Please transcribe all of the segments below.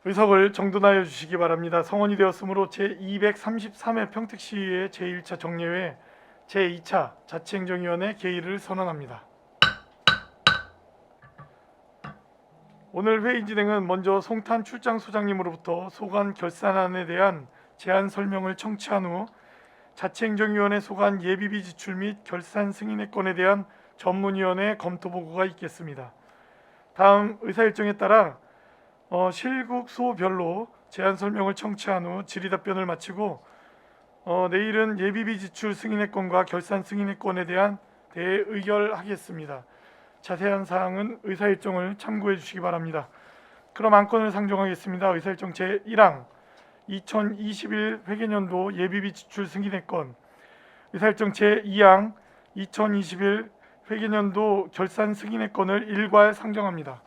의석을 정돈하여 주시기 바랍니다. 성원이 되었으므로 제233회 평택시의회 제1차 정례회 제2차 자치행정위원회 개의를 선언합니다. 오늘 회의 진행은 먼저 송탄 출장소장님으로부터 소관 결산안에 대한 제안 설명을 청취한 후 자치행정위원회 소관 예비비 지출 및 결산 승인의 건에 대한 전문위원회 검토 보고가 있겠습니다. 다음 의사일정에 따라 실국소별로 제안 설명을 청취한 후 질의답변을 마치고 내일은 예비비 지출 승인의 건과 결산 승인의 건에 대한 대의결하겠습니다. 자세한 사항은 의사일정을 참고해 주시기 바랍니다. 그럼 안건을 상정하겠습니다. 의사일정 제1항 2021 회계년도 예비비 지출 승인의 건, 의사일정 제2항 2021 회계년도 결산 승인의 건을 일괄 상정합니다.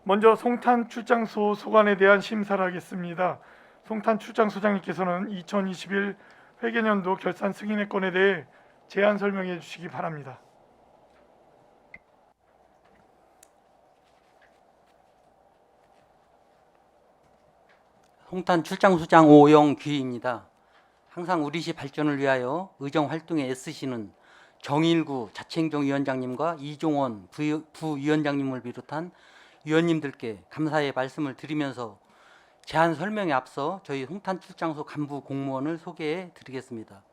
먼저 송탄 출장소 소관에 대한 심사를 하겠습니다. 송탄 출장소장님께서는 2021 회계년도 결산 승인의 건에 대해 제안 설명해 주시기 바랍니다. 송탄 출장소장 오영귀입니다. 항상 우리시 발전을 위하여 의정 활동에 애쓰시는 정일구 자치행정위원장님과 이종원 부위원장님을 비롯한 위원님들께 감사의 말씀을 드리면서 제안 설명에 앞서 저희 송탄 출장소 간부 공무원을 소개해 드리겠습니다.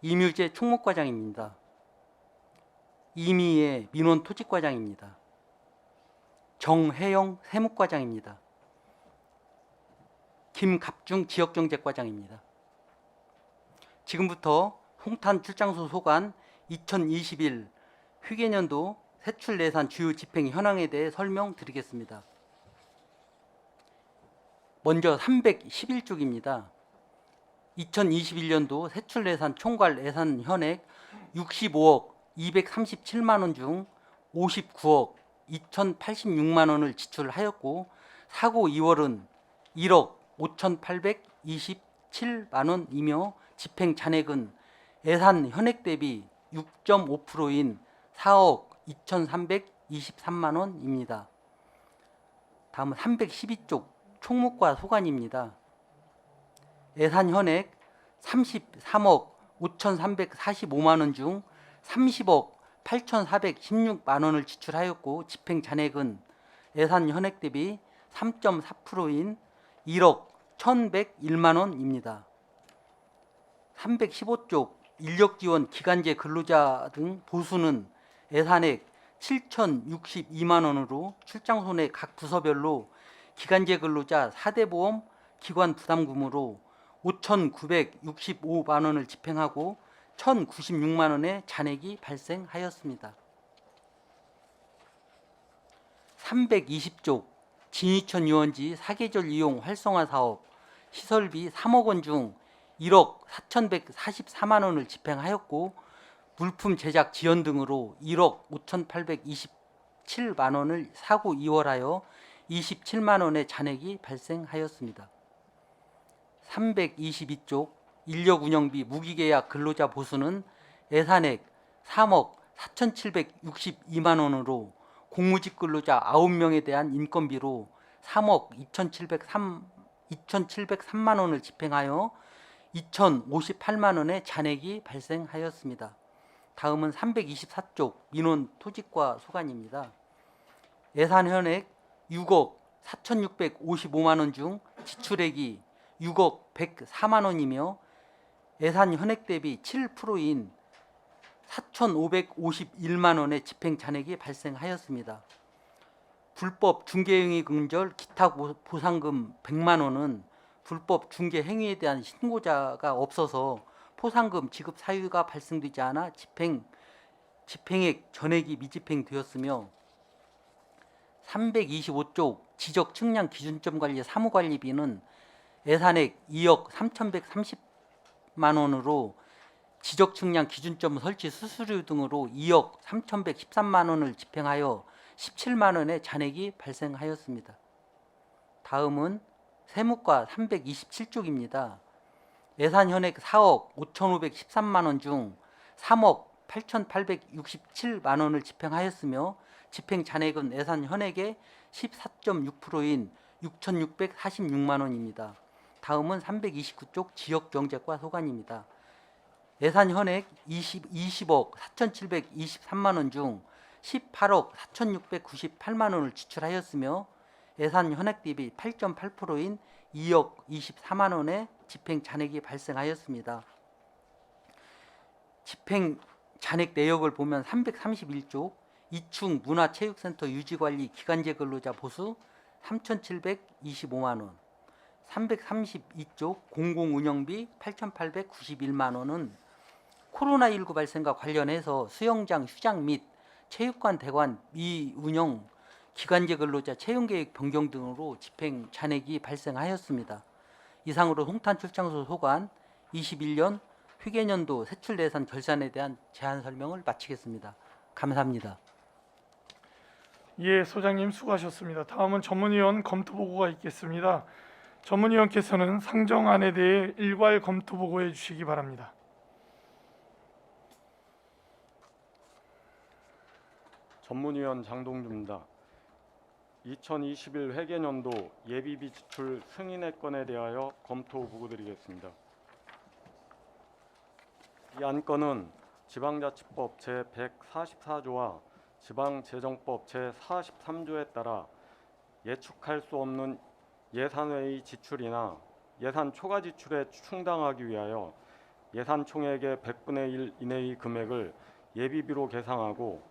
이뮤재 총무과장입니다. 이미애 민원 토지과장입니다. 정혜영 세무과장입니다. 김갑중 지역경제과장입니다. 지금부터 송탄 출장소 소관 2021 회계년도 세출예산 주요 집행 현황에 대해 설명드리겠습니다. 먼저 311쪽입니다. 2021년도 세출예산 총괄 예산 현액 65억 237만 원 중 59억 2,086만 원을 지출하였고 사고 2월은 1억 5,827만 원이며 집행 잔액은 예산 현액 대비 6.5%인 4억 2,323만 원입니다. 다음은 312쪽 총무과 소관입니다. 예산 현액 33억 5,345만 원 중 30억 8,416만 원을 지출하였고 집행 잔액은 예산 현액 대비 3.4%인 1억 1,101만 원입니다. 315쪽 인력지원 기간제 근로자 등 보수는 예산액 7,062만 원으로 출장소 내 각 부서별로 기간제 근로자 4대 보험 기관 부담금으로 5,965만 원을 집행하고 1,096만 원의 잔액이 발생하였습니다. 320쪽 진이천 유원지 사계절 이용 활성화 사업 시설비 3억 원 중 1억 4,144만 원을 집행하였고 물품 제작 지원 등으로 1억 5,827만 원을 사고 이월하여 27만 원의 잔액이 발생하였습니다. 322쪽 인력 운영비 무기계약 근로자 보수는 예산액 3억 4,762만 원으로 공무직 근로자 9명에 대한 인건비로 3억 2,703만 원을 집행하여 2,058만 원의 잔액이 발생하였습니다. 다음은 324쪽 민원 토지과 소관입니다. 예산 현액 6억 4,655만 원 중 지출액이 6억 104만 원이며 예산 현액 대비 7%인 4,551만 원의 집행 잔액이 발생하였습니다. 불법 중개 행위 근절 기타 보상금 100만 원은 불법 중개 행위에 대한 신고자가 없어서 포상금 지급 사유가 발생되지 않아 집행액 전액이 미집행되었으며 325쪽 지적 측량 기준점 관리 사무관리비는 예산액 2억 3,130만 원으로 지적 측량 기준점 설치 수수료 등으로 2억 3,113만 원을 집행하여 17만 원의 잔액이 발생하였습니다. 다음은 세무과 327쪽입니다. 예산 현액 4억 5,513만 원 중 3억 8,867만 원을 집행하였으며 집행 잔액은 예산 현액의 14.6%인 6,646만 원입니다. 다음은 329쪽 지역경제과 소관입니다. 예산 현액 20억 4,723만 원 중 18억 4,698만 원을 지출하였으며 예산 현액 대비 8.8%인 2억 24만 원의 집행 잔액이 발생하였습니다. 집행 잔액 내역을 보면 331조 2충 문화체육센터 유지관리 기간제 근로자 보수 3,725만 원, 332조 공공운영비 8,891만 원은 코로나19 발생과 관련해서 수영장, 휴장 및 체육관, 대관 미운영 기간제 근로자 채용계획 변경 등으로 집행 잔액이 발생하였습니다. 이상으로 홍탄 출장소 소관 21년 회계년도 세출예산 결산에 대한 제안 설명을 마치겠습니다. 감사합니다. 예, 소장님 수고하셨습니다. 다음은 전문위원 검토 보고가 있겠습니다. 전문위원께서는 상정안에 대해 일괄 검토 보고해 주시기 바랍니다. 전문위원 장동주입니다. 2021 회계년도 예비비 지출 승인의 건에 대하여 검토 보고드리겠습니다. 이 안건은 지방자치법 제144조와 지방재정법 제43조에 따라 예측할 수 없는 예산 외의 지출이나 예산 초과 지출에 충당하기 위하여 예산 총액의 100분의 1 이내의 금액을 예비비로 계상하고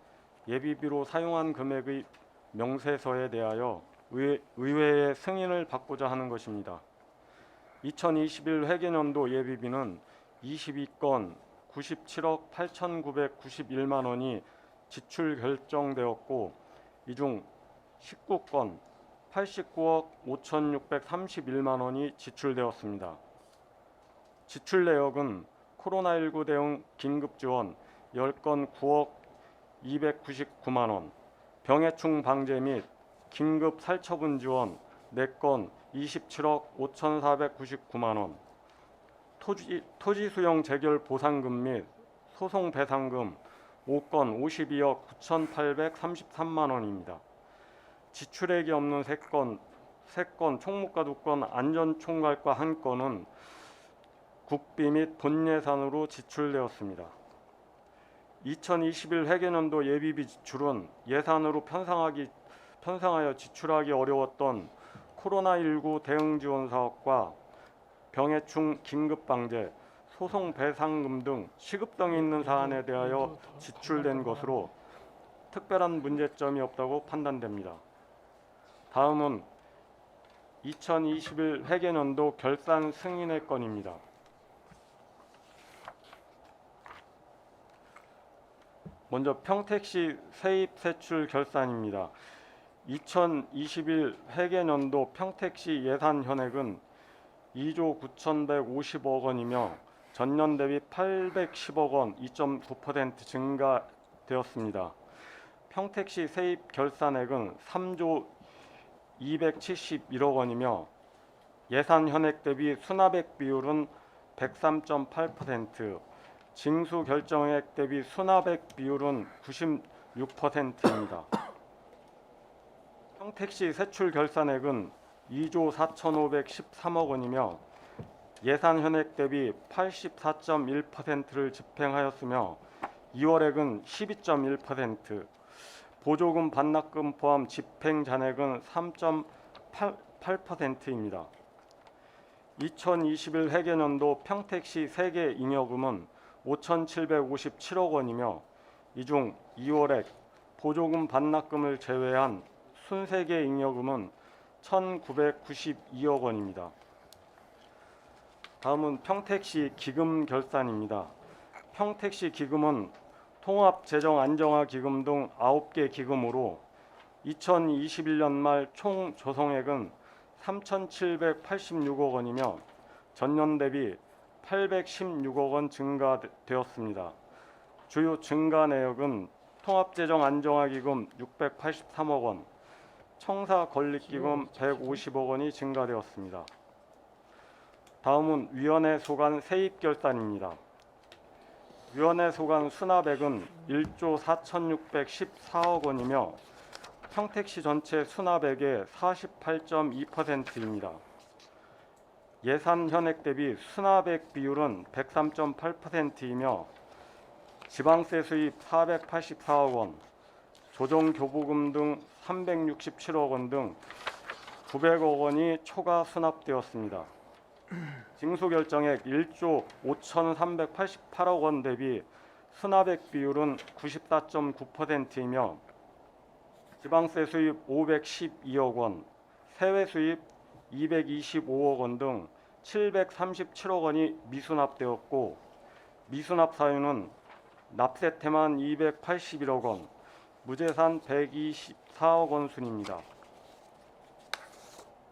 예비비로 사용한 금액의 명세서에 대하여 의회의 승인을 받고자 하는 것입니다. 2021 회계년도 예비비는 22건 97억 8,991만 원이 지출 결정되었고 이 중 19건 89억 5,631만 원이 지출되었습니다. 지출 내역은 코로나19 대응 긴급지원 10건 9억 299만 원, 병해충 방제 및 긴급 살처분 지원 4건 27억 5,499만 원, 토지 수용 재결 보상금 및 소송 배상금 5건 52억 9,833만 원입니다. 지출액이 없는 3건 총무과 2건 안전총괄과 1건은 국비 및 본예산으로 지출되었습니다. 2021 회계년도 예비비 지출은 예산으로 편성하여 지출하기 어려웠던 코로나19 대응 지원 사업과 병해충 긴급 방제, 소송 배상금 등 시급성이 있는 사안에 대하여 지출된 것으로 특별한 문제점이 없다고 판단됩니다. 다음은 2021 회계년도 결산 승인의 건입니다. 먼저 평택시 세입 세출 결산입니다. 2021 회계년도 평택시 예산 현액은 2조 9,150억 원이며 전년 대비 810억 원 2.9% 증가되었습니다. 평택시 세입 결산액은 3조 271억 원이며 예산 현액 대비 수납액 비율은 103.8%, 징수 결정액 대비 수납액 비율은 96%입니다. 평택시 세출 결산액은 2조 4,513억 원이며 예산 현액 대비 84.1%를 집행하였으며 2월액은 12.1%, 보조금 반납금 포함 집행 잔액은 3.8%입니다. 2021 회계년도 평택시 세계 잉여금은 5,757억 원이며 이 중 2월액 보조금 반납금을 제외한 순세계 잉여금은 1,992억 원입니다. 다음은 평택시 기금 결산입니다. 평택시 기금은 통합재정안정화기금 등 9개 기금으로 2021년 말 총 조성액은 3,786억 원이며 전년 대비 816억 원 증가되었습니다. 주요 증가 내역은 통합재정안정화기금 683억 원, 청사건립기금 150억 원이 증가되었습니다. 다음은 위원회 소관 세입결산입니다. 위원회 소관 수납액은 1조 4,614억 원이며 평택시 전체 수납액의 48.2%입니다. 예산 현액 대비 수납액 비율은 103.8%이며 지방세 수입 484억 원, 조정교부금 등 367억 원 등 900억 원이 초과 수납되었습니다. 징수결정액 1조 5,388억 원 대비 수납액 비율은 94.9%이며 지방세 수입 512억 원, 세외 수입 225억 원 등 737억 원이 미수납되었고 미수납 사유는 납세태만 281억 원, 무제산 124억 원 순입니다.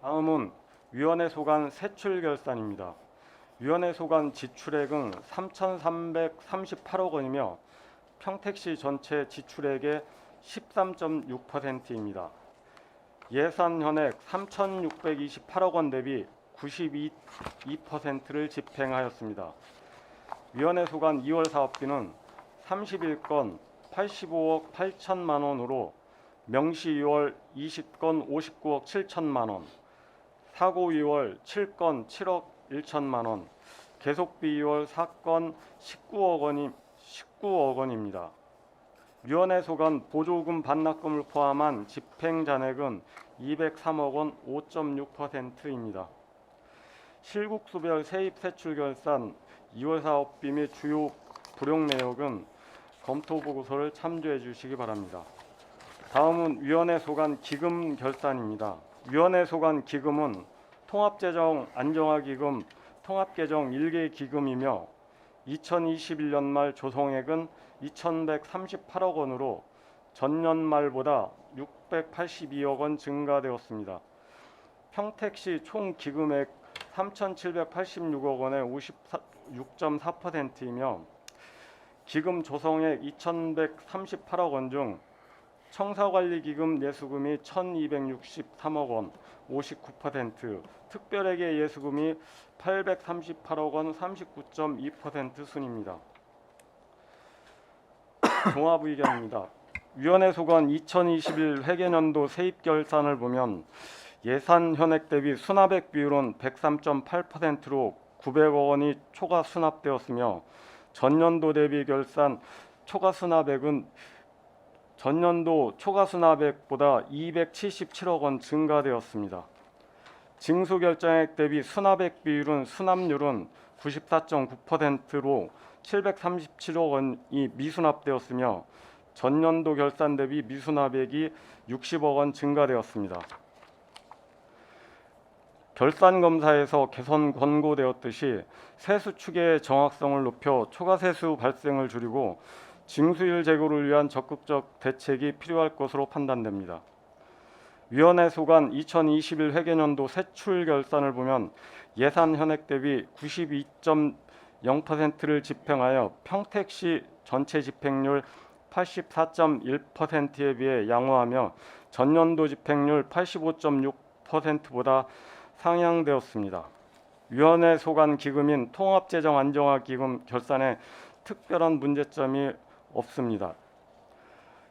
다음은 위원회 소관 세출 결산입니다. 위원회 소관 지출액은 3,338억 원이며 평택시 전체 지출액의 13.6%입니다. 예산 현액 3,628억 원 대비 92%를 집행하였습니다. 위원회 소관 2월 사업비는 31건 85억 8천만 원으로 명시 2월 20건 59억 7천만 원, 사고 2월 7건 7억 1천만 원, 계속비 2월 4건 19억 원입니다. 위원회 소관 보조금 반납금을 포함한 집행 잔액은 203억 원 5.6%입니다. 실국수별 세입 세출 결산 2월 사업비 및 주요 불용 내역은 검토 보고서를 참조해 주시기 바랍니다. 다음은 위원회 소관 기금 결산입니다. 위원회 소관 기금은 통합재정 안정화기금 통합개정 1개 기금이며 2021년 말 조성액은 2,138억 원으로 전년 말보다 682억 원 증가되었습니다. 평택시 총 기금액 3,786억 원의 56.4%이며 기금 조성액 2,138억 원 중 청사관리기금 예수금이 1,263억 원 59%, 특별회계 예수금이 838억 원 39.2% 순입니다. 종합의견입니다. 위원회 소관 2021 회계년도 세입결산을 보면 예산 현액 대비 수납액 비율은 103.8%로 900억 원이 초과 수납되었으며 전년도 대비 결산 초과 수납액은 전년도 초과 수납액보다 277억 원 증가되었습니다. 징수결정액 대비 수납액 비율은 수납률은 94.9%로 737억 원이 미수납되었으며 전년도 결산 대비 미수납액이 60억 원 증가되었습니다. 결산검사에서 개선 권고되었듯이 세수 추계의 정확성을 높여 초과세수 발생을 줄이고 징수율 제고를 위한 적극적 대책이 필요할 것으로 판단됩니다. 위원회 소관 2021 회계년도 세출 결산을 보면 예산 현액 대비 92.0%를 집행하여 평택시 전체 집행률 84.1%에 비해 양호하며 전년도 집행률 85.6%보다 상향되었습니다. 위원회 소관 기금인 통합재정안정화기금 결산에 특별한 문제점이 없습니다.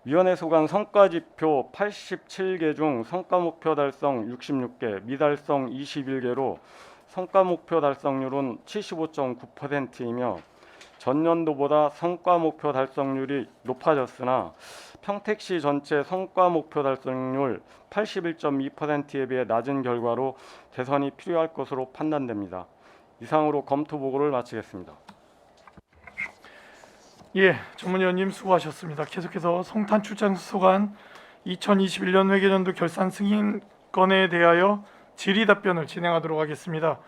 위원회 소관 성과지표 87개 중 성과목표 달성 66개, 미달성 21개로 성과목표 달성률은 75.9%이며 전년도보다 성과목표 달성률이 높아졌으나 평택시 전체 성과목표 달성률 81.2%에 비해 낮은 결과로 개선이 필요할 것으로 판단됩니다. 이상으로 검토 보고를 마치겠습니다. 예, 전문위원님 수고하셨습니다. 계속해서 송탄출장소관 2021년 회계년도 결산 승인건에 대하여 질의 답변을 진행하도록 하겠습니다.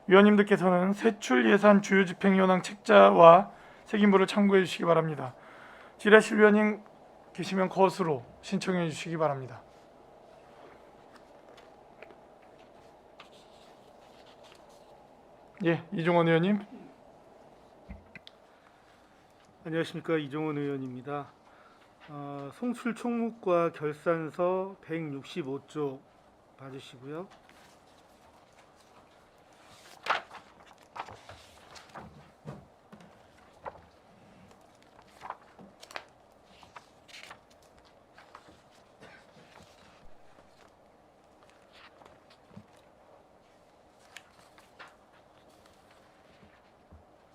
위원님들께서는 세출 예산 주요 집행 현황 책자와 책임부를 참고해 주시기 바랍니다. 질의하실 위원님 계시면 거수로 신청해 주시기 바랍니다. 예, 이종원 의원님. 안녕하십니까, 이종원 의원입니다. 송출 총목과 결산서 165쪽 봐주시고요.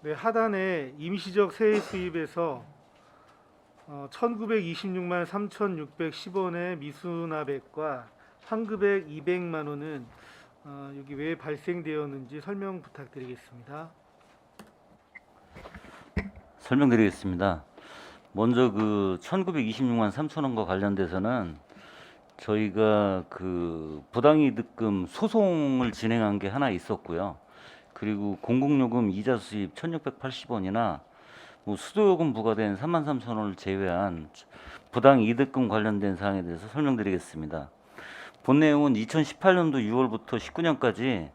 네, 하단에 임시적 세액 수입에서 1926만 3,610원의 미수납액과 환급액 200만 원은 여기 왜 발생되었는지 설명 부탁드리겠습니다. 설명드리겠습니다. 먼저 그 1926만 3천 원과 관련돼서는 저희가 그 부당이득금 소송을 진행한 게 하나 있었고요. 그리고 공공요금 이자 수입 1,680원이나 뭐 수도요금 부과된 33,000원을 제외한 부당이득금 관련된 사항에 대해서 설명드리겠습니다. 본 내용은 2018년도 6월부터 19년까지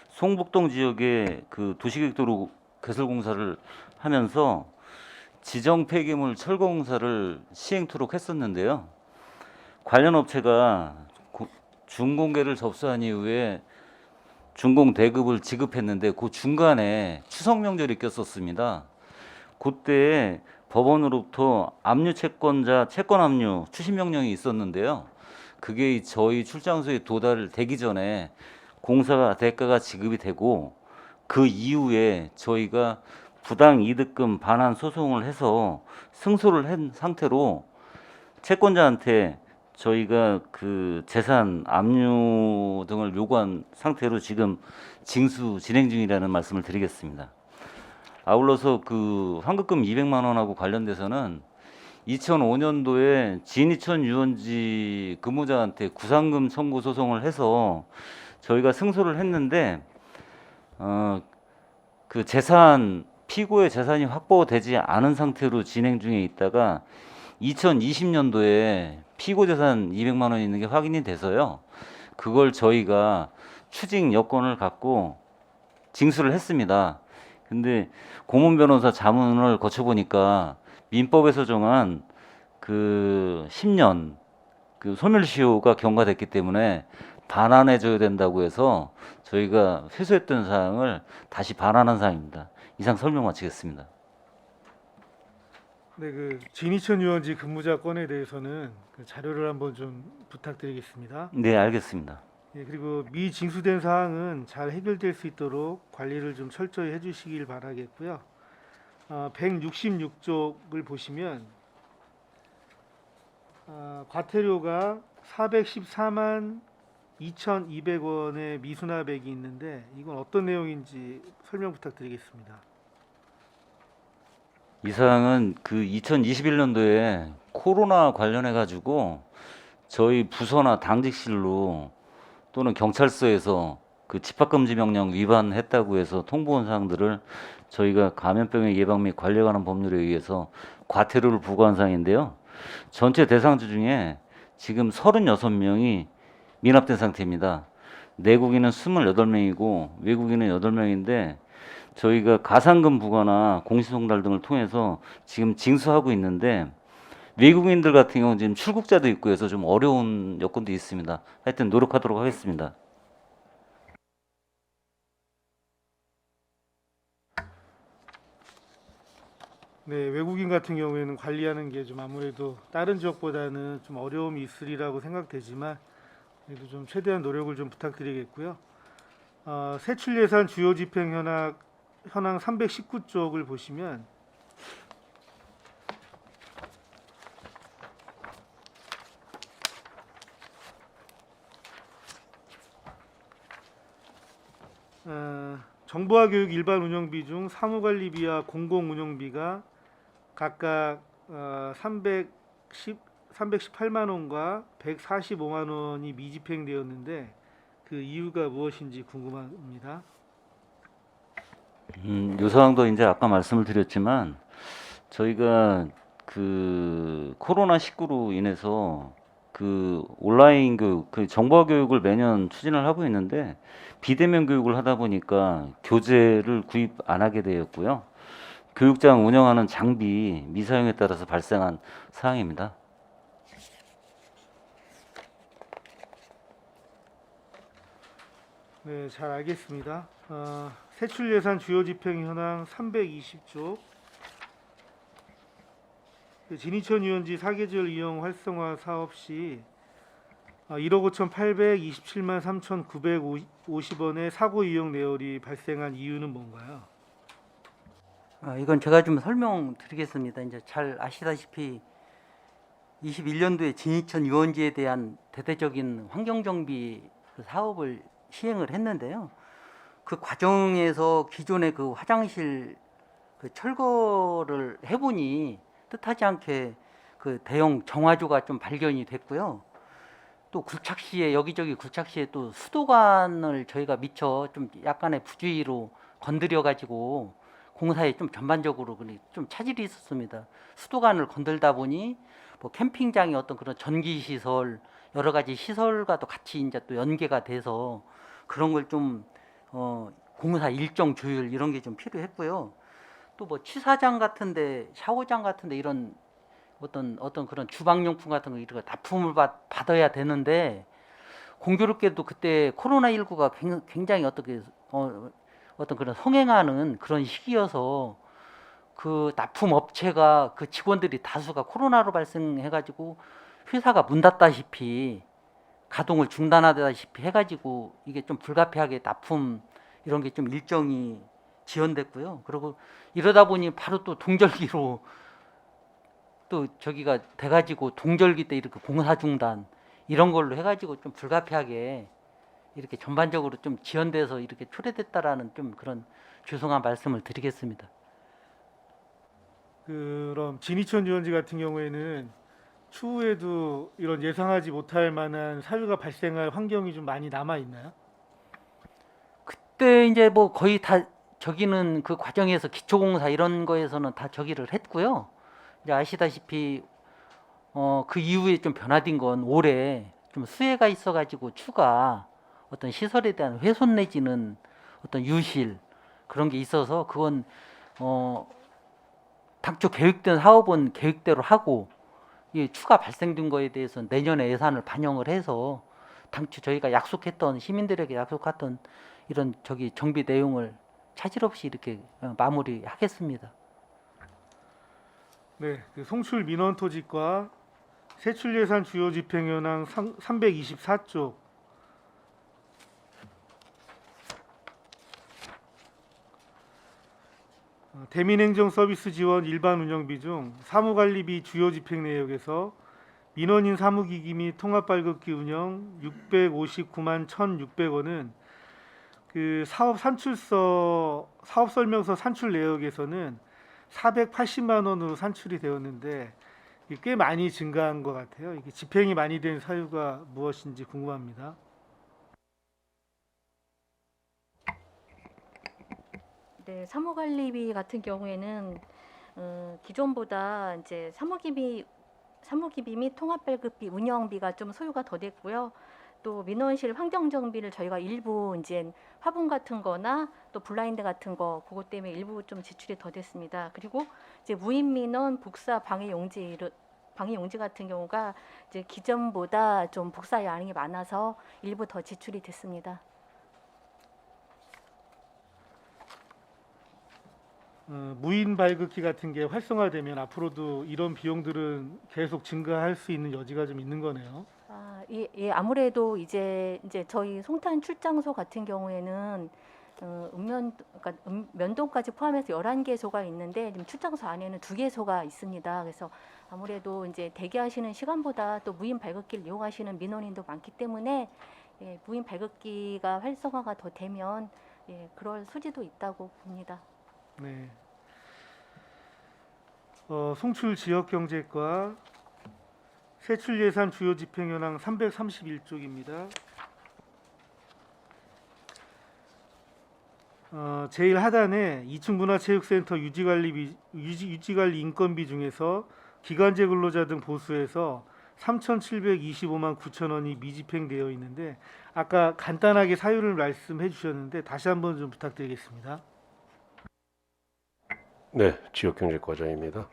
송북동 지역의 그 도시계획도로 개설공사를 하면서 지정 폐기물 철거 공사를 시행토록 했었는데요. 관련 업체가 준공계를 접수한 이후에 준공 대급을 지급했는데 그 중간에 추석 명절이 꼈었습니다. 그때 법원으로부터 압류 채권자 채권 압류 추심 명령이 있었는데요. 그게 저희 출장소에 도달되기 전에 공사 대가가 지급이 되고 그 이후에 저희가 부당 이득금 반환 소송을 해서 승소를 한 상태로 채권자한테 저희가 그 재산 압류 등을 요구한 상태로 지금 징수 진행 중이라는 말씀을 드리겠습니다. 아울러서 그 환급금 200만 원하고 관련돼서는 2005년도에 진이천 유원지 근무자한테 구상금 청구 소송을 해서 저희가 승소를 했는데 그 재산 피고의 재산이 확보되지 않은 상태로 진행 중에 있다가 2020년도에 피고 재산 200만 원이 있는 게 확인이 돼서요. 그걸 저희가 추징 여건을 갖고 징수를 했습니다. 근데 고문 변호사 자문을 거쳐보니까 민법에서 정한 그 10년 그 소멸시효가 경과됐기 때문에 반환해줘야 된다고 해서 저희가 회수했던 사항을 다시 반환한 사항입니다. 이상 설명 마치겠습니다. 네, 그 진이천 유원지 근무자 건에 대해서는 그 자료를 한번 좀 부탁드리겠습니다. 네, 알겠습니다. 예, 그리고 미징수된 사항은 잘 해결될 수 있도록 관리를 좀 철저히 해주시길 바라겠고요. 166쪽을 보시면 과태료가 414만 2,200원의 미수납액이 있는데 이건 어떤 내용인지 설명 부탁드리겠습니다. 이 사항은 그 2021년도에 코로나 관련해 가지고 저희 부서나 당직실로 또는 경찰서에서 그 집합금지 명령 위반했다고 해서 통보한 사항들을 저희가 감염병의 예방 및 관리에 관한 법률에 의해서 과태료를 부과한 사항인데요. 전체 대상자 중에 지금 36명이 미납된 상태입니다. 내국인은 28명이고 외국인은 8명인데 저희가 가산금 부과나 공시송달 등을 통해서 지금 징수하고 있는데 외국인들 같은 경우는 지금 출국자도 있고 해서 좀 어려운 여건도 있습니다. 하여튼 노력하도록 하겠습니다. 네, 외국인 같은 경우에는 관리하는 게 좀 아무래도 다른 지역보다는 좀 어려움이 있으리라고 생각되지만 그래도 좀 최대한 노력을 좀 부탁드리겠고요. 세출 예산 주요 집행 현황 319쪽을 보시면 정보화 교육 일반 운영비 중 사무관리비와 공공운영비가 각각 318만 원과 145만 원이 미집행되었는데 그 이유가 무엇인지 궁금합니다. 요 사항도 이제 아까 말씀을 드렸지만 저희가 그 코로나19로 인해서 그 온라인 교육, 그 정보화 교육을 매년 추진을 하고 있는데 비대면 교육을 하다 보니까 교재를 구입 안 하게 되었고요. 교육장 운영하는 장비 미사용에 따라서 발생한 사항입니다. 네, 잘 알겠습니다. 세출 예산 주요 집행 현황 320조 진이천 유원지 사계절 이용 활성화 사업 시 1억 5,827만 3,950원의 사고 이용 내역이 발생한 이유는 뭔가요? 이건 제가 좀 설명드리겠습니다. 이제 잘 아시다시피 21년도에 진이천 유원지에 대한 대대적인 환경정비 그 사업을 시행을 했는데요. 그 과정에서 기존의 그 화장실 그 철거를 해보니 뜻하지 않게 그 대형 정화조가 좀 발견이 됐고요. 또 굴착시에 여기저기 굴착시에 또 수도관을 저희가 미처 좀 약간의 부주의로 건드려 가지고 공사에 좀 전반적으로 좀 차질이 있었습니다. 수도관을 건들다 보니 뭐 캠핑장의 어떤 그런 전기 시설 여러 가지 시설과도 같이 이제 또 연계가 돼서 그런 걸 좀 공사 일정 조율 이런 게 좀 필요했고요. 또 뭐 취사장 같은데 샤워장 같은데 이런 어떤 그런 주방용품 같은 거 이런 거 납품을 받아야 되는데 공교롭게도 그때 코로나19가 굉장히 어떻게 어떤 그런 성행하는 그런 시기여서 그 납품 업체가 그 직원들이 다수가 코로나로 발생해가지고 회사가 문 닫다시피 가동을 중단하다시피 해가지고 이게 좀 불가피하게 납품 이런 게 좀 일정이 지연됐고요. 그리고 이러다 보니 바로 또 동절기로 또 저기가 돼가지고 동절기 때 이렇게 공사 중단 이런 걸로 해가지고 좀 불가피하게 이렇게 전반적으로 좀 지연돼서 이렇게 초래됐다라는 좀 그런 죄송한 말씀을 드리겠습니다. 그럼 진이천 유원지 같은 경우에는 추후에도 이런 예상하지 못할 만한 사유가 발생할 환경이 좀 많이 남아 있나요? 그때 이제 뭐 거의 다 저기는 그 과정에서 기초공사 이런 거에서는 다 저기를 했고요. 이제 아시다시피 그 이후에 좀 변화된 건 올해 좀 수해가 있어가지고 추가 어떤 시설에 대한 훼손 내지는 어떤 유실 그런 게 있어서 그건 당초 계획된 사업은 계획대로 하고 이 추가 발생된 거에 대해서 내년에 예산을 반영을 해서 당초 저희가 약속했던 시민들에게 약속했던 이런 저기 정비 내용을 차질 없이 이렇게 마무리하겠습니다. 네, 그 송출 민원 토지과 세출 예산 주요 집행 현황 324쪽 대민행정 서비스 지원 일반 운영비 중 사무관리비 주요 집행 내역에서 민원인 사무기기 및 통합발급기 운영 659만 1,600원은 그 사업 산출서 사업 설명서 산출 내역에서는 480만 원으로 산출이 되었는데 이게 꽤 많이 증가한 것 같아요. 이게 집행이 많이 된 사유가 무엇인지 궁금합니다. 네, 사무관리비 같은 경우에는 기존보다 이제 사무기비 및 통합발급비 운영비가 좀 소요가 더 됐고요. 또 민원실 환경정비를 저희가 일부 이제 화분 같은 거나 또 블라인드 같은 거 그것 때문에 일부 좀 지출이 더 됐습니다. 그리고 이제 무인 민원 복사 방해 용지 같은 경우가 이제 기존보다 좀 복사 양이 많아서 일부 더 지출이 됐습니다. 무인 발급기 같은 게 활성화되면 앞으로도 이런 비용들은 계속 증가할 수 있는 여지가 좀 있는 거네요. 예, 아무래도 이제 저희 송탄 출장소 같은 경우에는 그러니까 면동까지 포함해서 11개소가 있는데 지금 출장소 안에는 2개소가 있습니다. 그래서 아무래도 이제 대기하시는 시간보다 또 무인 발급기를 이용하시는 민원인도 많기 때문에 예, 무인 발급기가 활성화가 더 되면 예, 그럴 소지도 있다고 봅니다. 네. 송출 지역경제과 세출 예산 주요 집행 현황 331쪽입니다. 제일 하단에 2층 문화체육센터 유지관리 인건비 중에서 기간제 근로자 등 보수해서 3,725만 9천 원이 미집행되어 있는데 아까 간단하게 사유를 말씀해 주셨는데 다시 한번 좀 부탁드리겠습니다. 네, 지역경제과장입니다.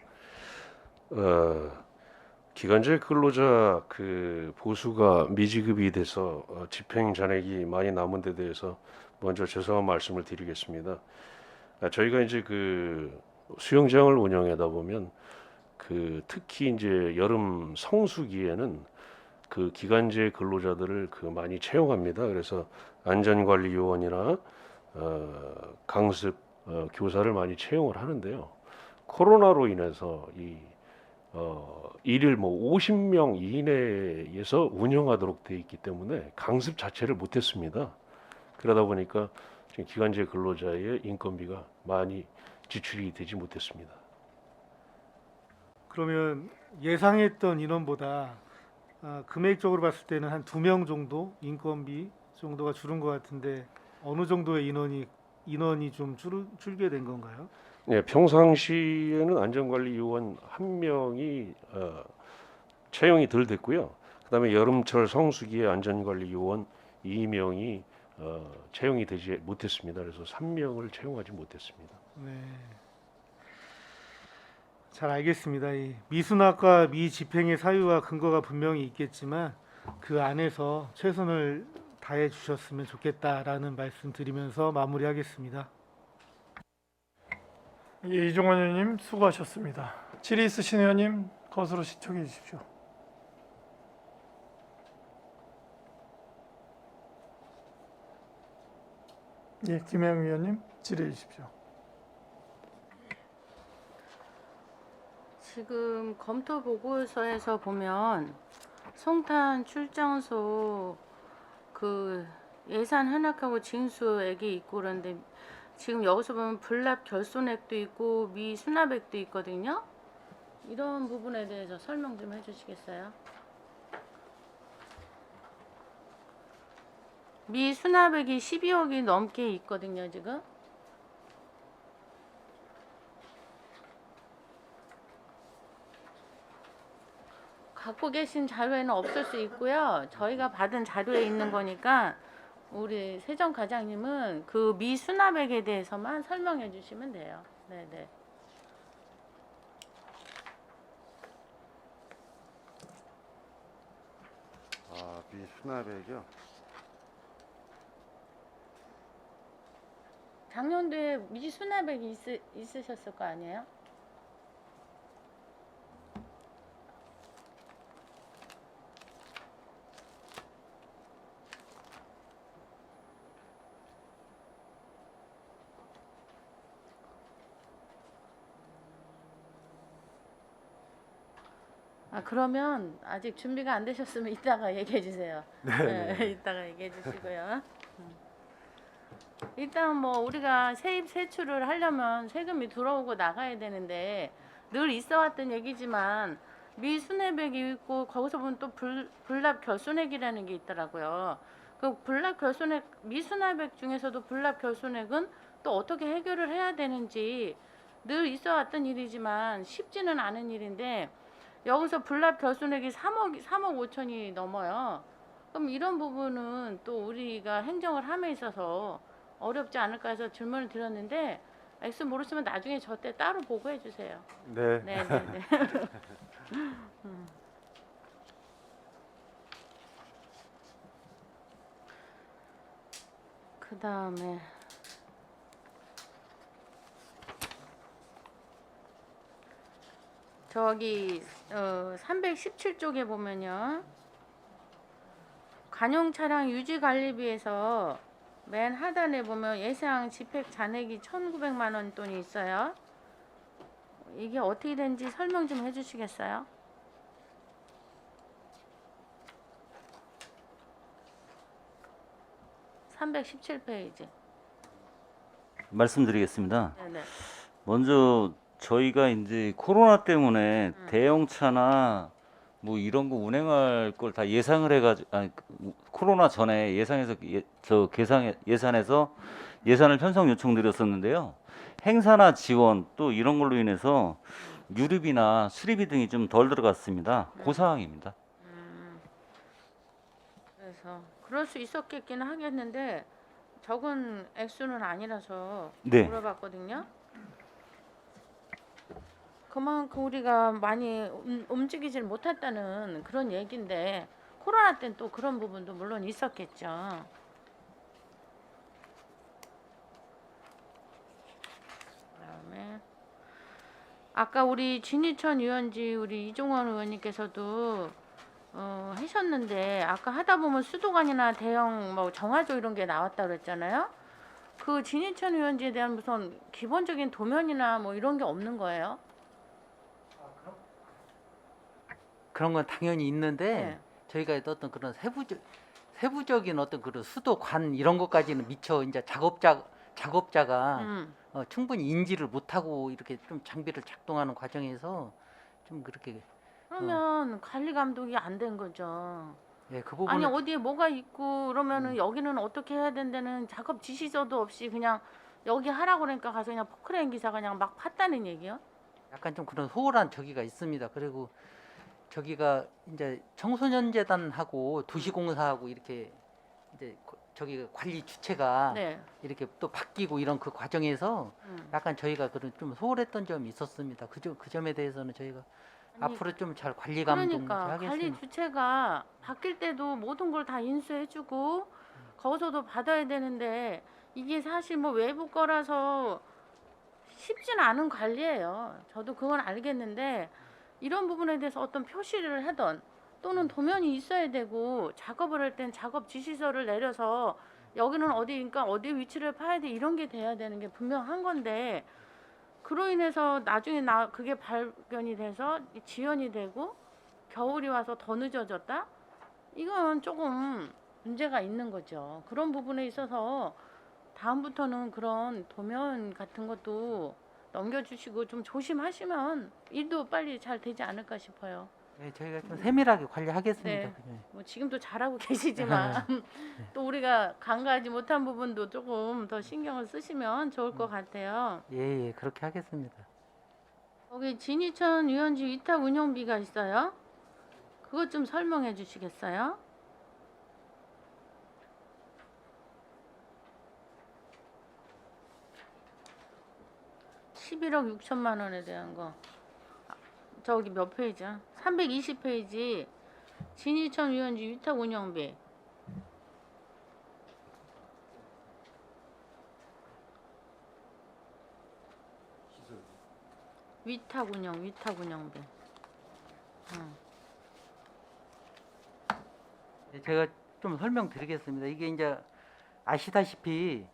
기간제 근로자 그 보수가 미지급이 돼서 집행 잔액이 많이 남은 데 대해서 먼저 죄송한 말씀을 드리겠습니다. 저희가 이제 그 수영장을 운영하다 보면 그 특히 이제 여름 성수기에는 그 기간제 근로자들을 그 많이 채용합니다. 그래서 안전관리 요원이나 강습 교사를 많이 채용을 하는데요. 코로나로 인해서 일일 뭐 50명 이내에서 운영하도록 돼 있기 때문에 강습 자체를 못했습니다. 그러다 보니까 지금 기간제 근로자의 인건비가 많이 지출이 되지 못했습니다. 그러면 예상했던 인원보다 금액적으로 봤을 때는 한 2명 정도 인건비 정도가 줄은 것 같은데 어느 정도의 인원이 좀 줄게 된 건가요? 네, 평상시에는 안전관리 요원 1명이 채용이 덜 됐고요. 그다음에 여름철 성수기에 안전관리 요원 2명이 채용이 되지 못했습니다. 그래서 3명을 채용하지 못했습니다. 네. 잘 알겠습니다. 이 미수납과 미집행의 사유와 근거가 분명히 있겠지만 그 안에서 최선을 다해 주셨으면 좋겠다라는 말씀 드리면서 마무리하겠습니다. 예, 이종원 의원님 수고하셨습니다. 질의 있으신 의원님 거으로 신청해 주십시오. 예, 김혜영 의원님 질의해 주십시오. 지금 검토 보고서에서 보면 송탄 출장소 그 예산 현역하고 징수액이 있고 그런데 지금 여기서 보면 불납 결손액도 있고 미수납액도 있거든요. 이런 부분에 대해서 설명 좀 해주시겠어요? 미수납액이 12억이 넘게 있거든요, 지금. 갖고 계신 자료에는 없을 수 있고요. 저희가 받은 자료에 있는 거니까 우리 세정 과장님은 그 미수납액에 대해서만 설명해 주시면 돼요. 네네. 미수납액이요? 작년도에 미수납액이 있으셨을 거 아니에요? 그러면 아직 준비가 안 되셨으면 이따가 얘기해 주세요. 네, 이따가 얘기해 주시고요. 일단 뭐 우리가 세입 세출을 하려면 세금이 들어오고 나가야 되는데 늘 있어왔던 얘기지만 미수납액이 있고 거기서 보면 또 불납 결손액이라는 게 있더라고요. 그 불납 결손액 미수납액 중에서도 불납 결손액은 또 어떻게 해결을 해야 되는지 늘 있어왔던 일이지만 쉽지는 않은 일인데 여기서 불납 결손액이 3억 5천이 넘어요. 그럼 이런 부분은 또 우리가 행정을 함에 있어서 어렵지 않을까 해서 질문을 드렸는데 액수 모르시면 나중에 저 때 따로 보고해 주세요. 네. 네네네. 그 다음에 저기 317쪽에 보면요. 관용 차량 유지 관리비에서 맨 하단에 보면 예상 집행 잔액이 1,900만 원 돈이 있어요. 이게 어떻게 된지 설명 좀 해주시겠어요? (317페이지) 말씀드리겠습니다. 네네. 먼저 저희가 이제 코로나 때문에 대형차나 뭐 이런 거 운행할 걸 다 예상을 해가지고 코로나 전에 예상해서 예산에서 예산을 편성 요청드렸었는데요. 행사나 지원 또 이런 걸로 인해서 유류비나 수리비 등이 좀 덜 들어갔습니다. 그 상황입니다. 그래서 그럴 수 있었겠기는 하겠는데 적은 액수는 아니라서 네. 물어봤거든요. 그만큼 우리가 많이 움직이질 못했다는 그런 얘기인데 코로나 때는 또 그런 부분도 물론 있었겠죠. 그다음에 아까 우리 진희천 의원지 우리 이종원 의원님께서도 하셨는데 아까 하다 보면 수도관이나 대형 뭐 정화조 이런 게 나왔다 그랬잖아요. 그 진희천 위원지에 대한 무슨 기본적인 도면이나 뭐 이런 게 없는 거예요? 그런 건 당연히 있는데 네. 저희가 어떤 그런 세부적인 어떤 그런 수도 관 이런 것까지는 미처 이제 작업자가 충분히 인지를 못하고 이렇게 좀 장비를 작동하는 과정에서 좀 그렇게 그러면 관리 감독이 안 된 거죠. 예, 그 아니 부분은 어디에 뭐가 있고 그러면은 여기는 어떻게 해야 된다는 작업 지시서도 없이 그냥 여기 하라고 그러니까 가서 그냥 포크레인 기사가 그냥 막 팠다는 얘기요? 약간 좀 그런 소홀한 저기가 있습니다. 그리고 저기가 이제 청소년재단하고 도시공사하고 이렇게 이제 저기 관리 주체가 네. 이렇게 또 바뀌고 이런 그 과정에서 음. 약간 저희가 그런 좀 소홀했던 점이 있었습니다. 그 점에 대해서는 저희가 아니, 앞으로 좀 잘 관리 감독 그러니까 하겠습니다. 관리 주체가 바뀔 때도 모든 걸 다 인수해주고 거기서도 받아야 되는데 이게 사실 뭐 외부 거라서 쉽지는 않은 관리예요. 저도 그건 알겠는데 이런 부분에 대해서 어떤 표시를 하던 또는 도면이 있어야 되고 작업을 할 땐 작업 지시서를 내려서 여기는 어디니까 어디 위치를 파야 돼 이런 게 돼야 되는 게 분명한 건데 그로 인해서 나중에 그게 발견이 돼서 지연이 되고 겨울이 와서 더 늦어졌다? 이건 조금 문제가 있는 거죠. 그런 부분에 있어서 다음부터는 그런 도면 같은 것도 넘겨주시고 좀 조심하시면 일도 빨리 잘 되지 않을까 싶어요. 네, 저희가 좀 세밀하게 관리하겠습니다. 네. 네. 뭐 지금도 잘하고 계시지만 또 우리가 간과하지 못한 부분도 조금 더 신경을 쓰시면 좋을 것 같아요. 예, 그렇게 하겠습니다. 거기 진희천 유원지 위탁 운영비가 있어요. 그것 좀 설명해 주시겠어요? (11억 6천만 원에 대한 거 저기 몇 페이지야? 320페이지 진희천 유원지 위탁 운영비 위탁 운영비 네, 제가 좀 설명드리겠습니다. 이게 이제 아시다시피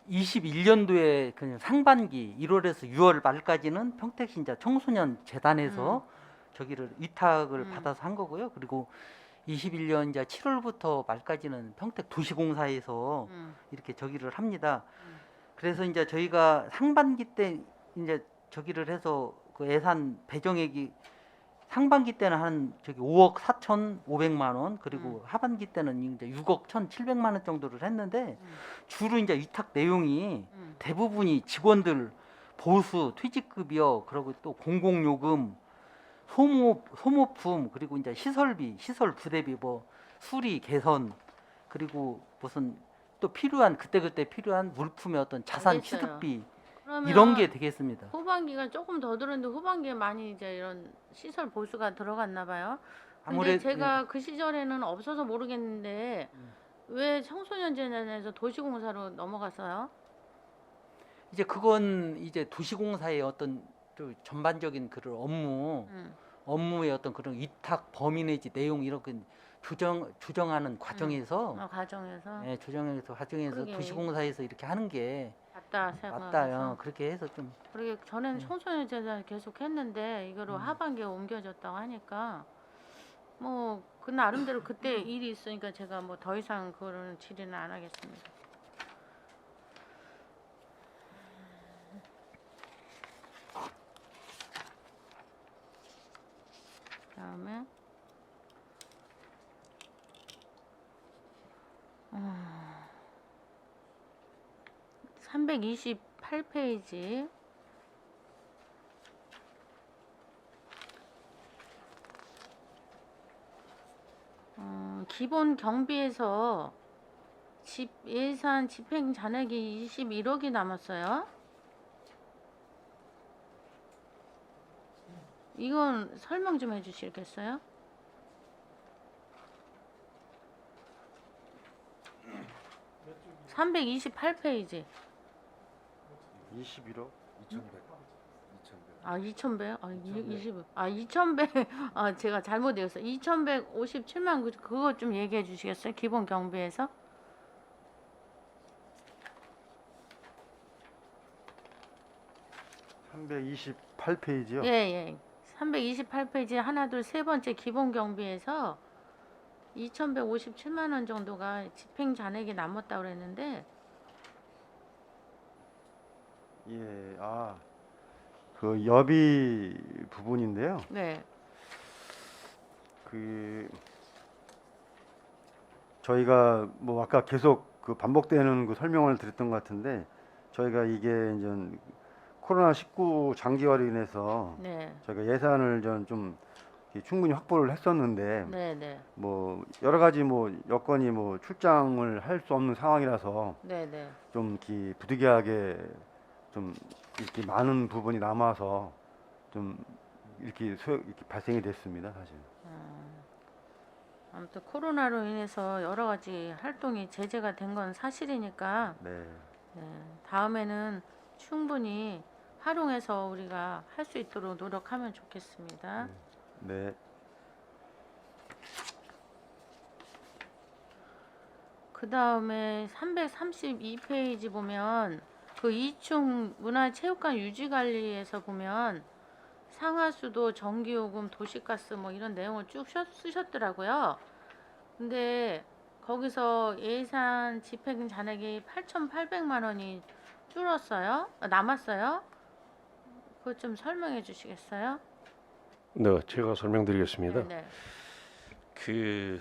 21년도에 그냥 상반기 1월에서 6월 말까지는 평택신자 청소년 재단에서 저기를 위탁을 받아서 한 거고요. 그리고 21년 이제 7월부터 말까지는 평택 도시공사에서 이렇게 저기를 합니다. 그래서 이제 저희가 상반기 때 이제 저기를 해서 그 예산 배정액이 상반기 때는 한 저기 5억 4,500만 원 그리고 하반기 때는 이제 6억 1,700만 원 정도를 했는데 주로 이제 위탁 내용이 대부분이 직원들 보수 퇴직급여 그리고 또 공공요금 소모품 그리고 이제 시설비 시설 부대비 뭐 수리 개선 그리고 무슨 또 필요한 그때그때 필요한 물품의 어떤 자산 알겠어요. 취득비 그러면 이런 게 되겠습니다. 후반기가 조금 더 들었는데 후반기에 많이 이제 이런 시설 보수가 들어갔나 봐요. 근데 아무래도 제가 그 시절에는 없어서 모르겠는데 왜 청소년재단에서 도시공사로 넘어갔어요? 이제 그건 이제 도시공사의 어떤 또 전반적인 그런 업무의 어떤 그런 위탁 범위 내지 내용 이렇게 조정하는 과정에서 과정에서 예, 조정해서 과정에서 그러게. 도시공사에서 이렇게 하는 게 맞다 생각해서 맞다요. 그렇게 해서 좀 그러게 전에는 청소년재단 계속 했는데 이거로 하반기에 옮겨졌다고 하니까 뭐 그 나름대로 그때 일이 있으니까 제가 뭐 더 이상 그거는 질의는 안 하겠습니다. 그다음에 328페이지 기본 경비에서 예산 집행 잔액이 21억이 남았어요. 이건 설명 좀 해주시겠어요? (328페이지) 21억 2,100. 아 2,100? 아 20. 아 2,100. 아 제가 잘못 읽었어요. 2,157만 그거 좀 얘기해 주시겠어요? 기본 경비에서? 328페이지요. 예, 예. 328페이지 하나 둘 세 번째 기본 경비에서 2,157만 원 정도가 집행 잔액이 남았다고 그랬는데 예, 그 여비 부분인데요. 네. 그 저희가 뭐 아까 계속 그 반복되는 그 설명을 드렸던 것 같은데 저희가 이게 이제 코로나19 장기화로 인해서 네. 저희가 예산을 좀 충분히 확보를 했었는데 네, 네. 뭐 여러 가지 뭐 여건이 뭐 출장을 할 수 없는 상황이라서 네, 네. 좀 이렇게 부득이하게 좀 이렇게 많은 부분이 남아서 좀 이렇게 발생이 됐습니다, 사실. 아무튼 코로나로 인해서 여러 가지 활동이 제재가 된 건 사실이니까 네. 네, 다음에는 충분히 활용해서 우리가 할 수 있도록 노력하면 좋겠습니다. 네. 그 다음에 332페이지 보면 그 2충 문화체육관 유지관리에서 보면 상하수도, 전기요금, 도시가스 뭐 이런 내용을 쭉 쓰셨더라고요. 근데 거기서 예산 집행 잔액이 8,800만 원이 줄었어요? 남았어요? 그것 좀 설명해 주시겠어요? 네, 제가 설명드리겠습니다. 네, 그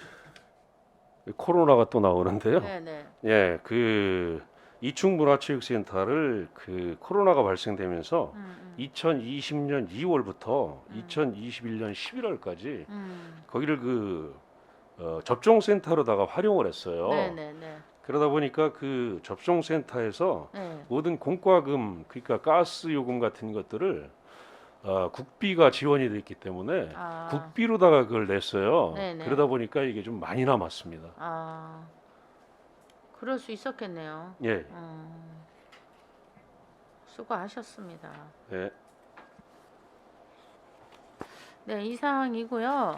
코로나가 또 나오는데요. 네, 네, 예, 그 이충문화체육센터를 그 코로나가 발생되면서 2020년 2월부터 2021년 11월까지 거기를 그 접종센터로다가 활용을 했어요. 네, 네, 네, 그러다 보니까 그 접종센터에서 네. 모든 공과금, 그러니까 가스 요금 같은 것들을 국비가 지원이 됐기 때문에 아. 국비로다가 그걸 냈어요. 네네. 그러다 보니까 이게 좀 많이 남았습니다. 아, 그럴 수 있었겠네요. 예, 수고하셨습니다. 예. 네, 이상이고요.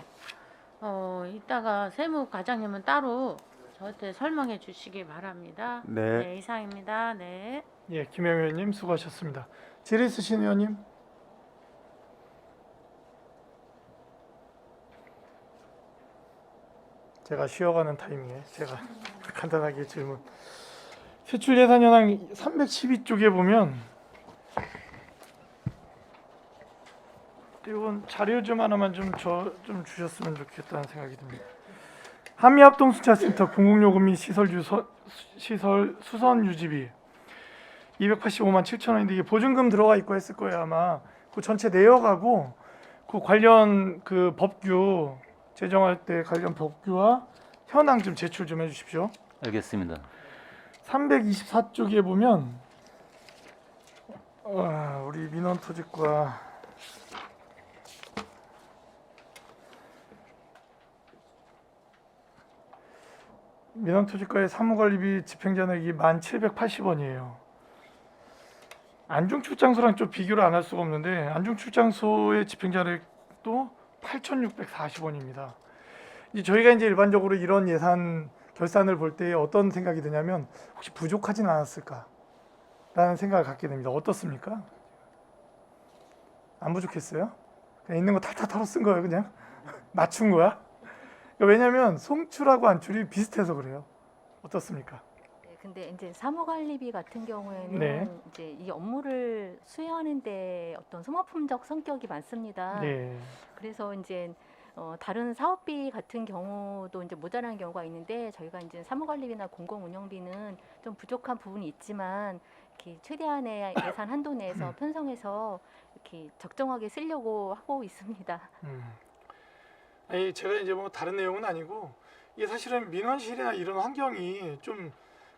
이따가 세무과장님은 따로 저한테 설명해 주시기 바랍니다. 네. 이상입니다. 네. 예, 김영 의원님 수고하셨습니다. 질의 있으신 의원님? 제가 쉬어가는 타이밍에 제가 간단하게 질문. 세출 예산 현황 312쪽에 보면 이건 자료 좀 하나만 좀 주셨으면 좋겠다는 생각이 듭니다. 한미합동순찰센터 공공요금 및 시설 수선 유지비 285만 7천 원인데 이게 보증금 들어가 있고 했을 거예요 아마. 그 전체 내역하고 그 관련 그 법규 제정할 때 관련 법규와 현황 좀 제출 좀 해주십시오. 알겠습니다. 324쪽에 보면 우리 민원토지과 민원토지과의 사무관리비 집행잔액이 1,780원이에요. 안중출장소랑 좀 비교를 안 할 수가 없는데 안중출장소의 집행잔액도 8,640원입니다. 저희가 이제 일반적으로 이런 예산 결산을 볼 때 어떤 생각이 드냐면 혹시 부족하진 않았을까라는 생각을 갖게 됩니다. 어떻습니까? 안 부족했어요? 그냥 있는 거 탈탈 털어 쓴 거예요, 그냥 맞춘 거야? 왜냐하면 송출하고 안출이 비슷해서 그래요. 어떻습니까? 네, 근데 이제 사무관리비 같은 경우에는 네. 이제 이 업무를 수행하는데 어떤 소모품적 성격이 많습니다. 네. 그래서 이제 다른 사업비 같은 경우도 이제 모자라는 경우가 있는데 저희가 이제 사무관리비나 공공운영비는 좀 부족한 부분이 있지만 이렇게 최대한의 예산 한도 내에서 편성해서 이렇게 적정하게 쓰려고 하고 있습니다. 아니 제가 이제 뭐 다른 내용은 아니고 이게 사실은 민원실이나 이런 환경이 좀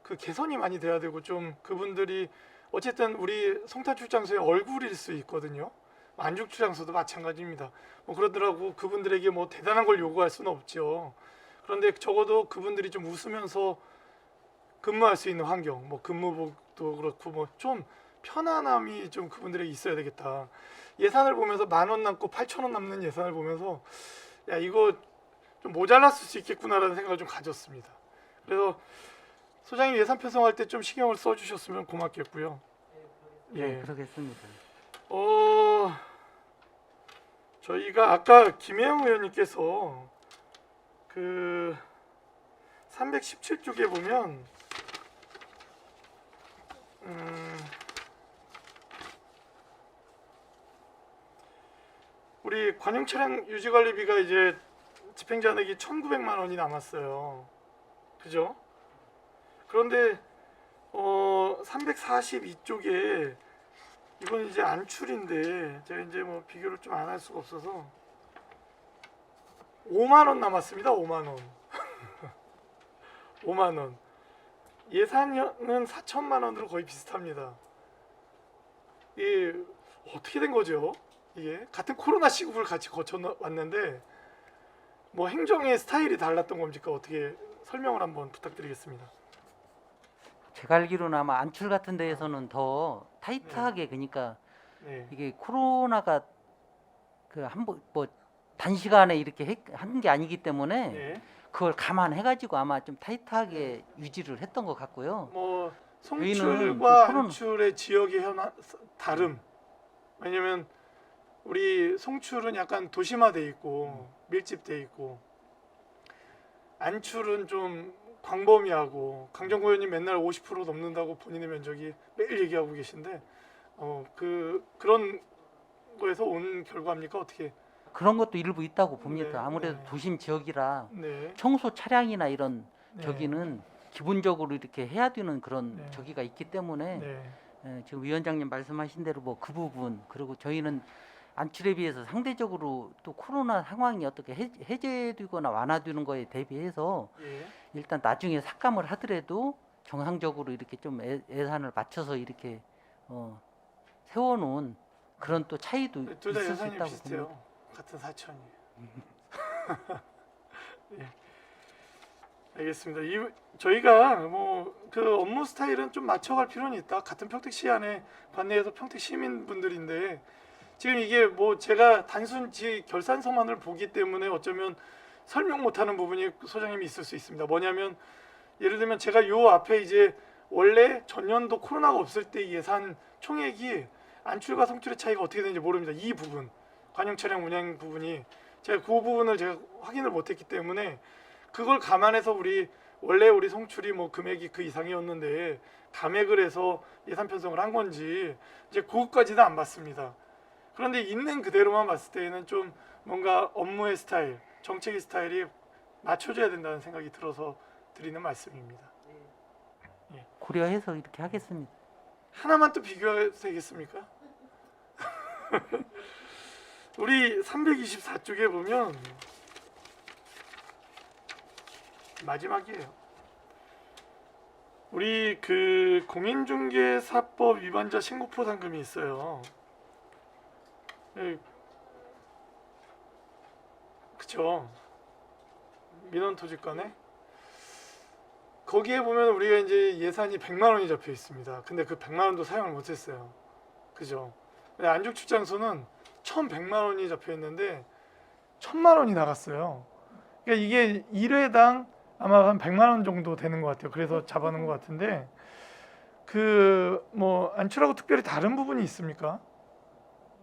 그 개선이 많이 돼야 되고 좀 그분들이 어쨌든 우리 송탄출장소의 얼굴일 수 있거든요. 안중출장소도 마찬가지입니다. 뭐 그러더라고 그분들에게 뭐 대단한 걸 요구할 수는 없죠. 그런데 적어도 그분들이 좀 웃으면서 근무할 수 있는 환경, 뭐 근무복도 그렇고 뭐 좀 편안함이 좀 그분들에게 있어야 되겠다. 예산을 보면서 10,000원 남고 8,000원 남는 예산을 보면서 야 이거 좀 모자랐을 수 있겠구나라는 생각을 좀 가졌습니다. 그래서 소장님 예산 편성할 때 좀 신경을 써주셨으면 고맙겠고요. 네, 그러겠습니다. 저희가 아까 김혜영 의원님께서 그 317쪽에 보면 우리 관용 차량 유지 관리비가 이제 집행 잔액이 1,900만 원이 남았어요. 그죠? 그런데 342쪽에 이건 이제 안출인데 제가 이제 뭐 비교를 좀 안 할 수가 없어서 5만 원 남았습니다. 5만 원. 5만 원. 예산은 4천만 원으로 거의 비슷합니다. 이게 어떻게 된 거죠? 이게 같은 코로나 시국을 같이 거쳐 왔는데 뭐 행정의 스타일이 달랐던 겁니까? 어떻게 설명을 한번 부탁드리겠습니다. 제가 알기로는 아마 안출 같은 데에서는 더 타이트하게 그러니까 네. 이게 코로나가 그 한번 뭐 단시간에 이렇게 한 게 아니기 때문에 네. 그걸 감안해가지고 아마 좀 타이트하게 유지를 했던 것 같고요. 뭐 저희는 송출과 코로나- 안출의 지역의 다름. 왜냐면 우리 송출은 약간 도심화돼 있고 밀집돼 있고 안출은 좀 광범위하고 강정구 의원님 맨날 50% 넘는다고 본인의 면적이 매일 얘기하고 계신데 그런 거에서 온 결과입니까? 어떻게? 그런 것도 일부 있다고 봅니다. 네, 아무래도 네. 도심 지역이라 네. 청소 차량이나 이런 네. 저기는 기본적으로 이렇게 해야 되는 그런 네. 저기가 있기 때문에 네. 지금 위원장님 말씀하신 대로 뭐 그 부분 그리고 저희는 안출에 비해서 상대적으로 또 코로나 상황이 어떻게 해제되거나 완화되는 거에 대비해서 예. 일단 나중에 삭감을 하더라도 정상적으로 이렇게 좀 예산을 맞춰서 이렇게 세워놓은 그런 또 차이도 둘 다 있을 수 예산이 있다고 비슷해요. 봅니다. 같은 4천이에요. 알겠습니다. 저희가 뭐 그 업무 스타일은 좀 맞춰갈 필요는 있다. 같은 평택시 안에 관내에서 평택 시민분들인데 지금 이게 뭐 제가 단순히 결산서만을 보기 때문에 어쩌면 설명 못하는 부분이 소장님이 있을 수 있습니다. 뭐냐면 예를 들면 제가 요 앞에 이제 원래 전년도 코로나가 없을 때 예산 총액이 안출과 성출의 차이가 어떻게 되는지 모릅니다. 이 부분 관용 차량 운행 부분이 제가 그 부분을 제가 확인을 못했기 때문에 그걸 감안해서 원래 우리 송출이 뭐 금액이 그 이상이었는데 감액을 해서 예산 편성을 한 건지 이제 그것까지는 안 봤습니다. 그런데 있는 그대로만 봤을 때에는 좀 뭔가 업무의 스타일, 정책의 스타일이 맞춰져야 된다는 생각이 들어서 드리는 말씀입니다. 고려해서 이렇게 하겠습니다. 하나만 또 비교해도 되겠습니까? 우리 324쪽에 보면 마지막이에요. 우리 그 공인중개사법 위반자 신고 포상금이 있어요. 그쵸? 민원토지권에 거기에 보면 우리가 이제 예산이 100만 원이 잡혀 있습니다. 근데 그 100만 원도 사용을 못했어요. 그죠? 근데 안죽출장소는 1,100만 원이 잡혀 있는데 1,000만 원이 나갔어요. 그러니까 이게 1회당 아마 한 100만 원 정도 되는 것 같아요. 그래서 잡아놓은 것 같은데 그 뭐 안출하고 특별히 다른 부분이 있습니까?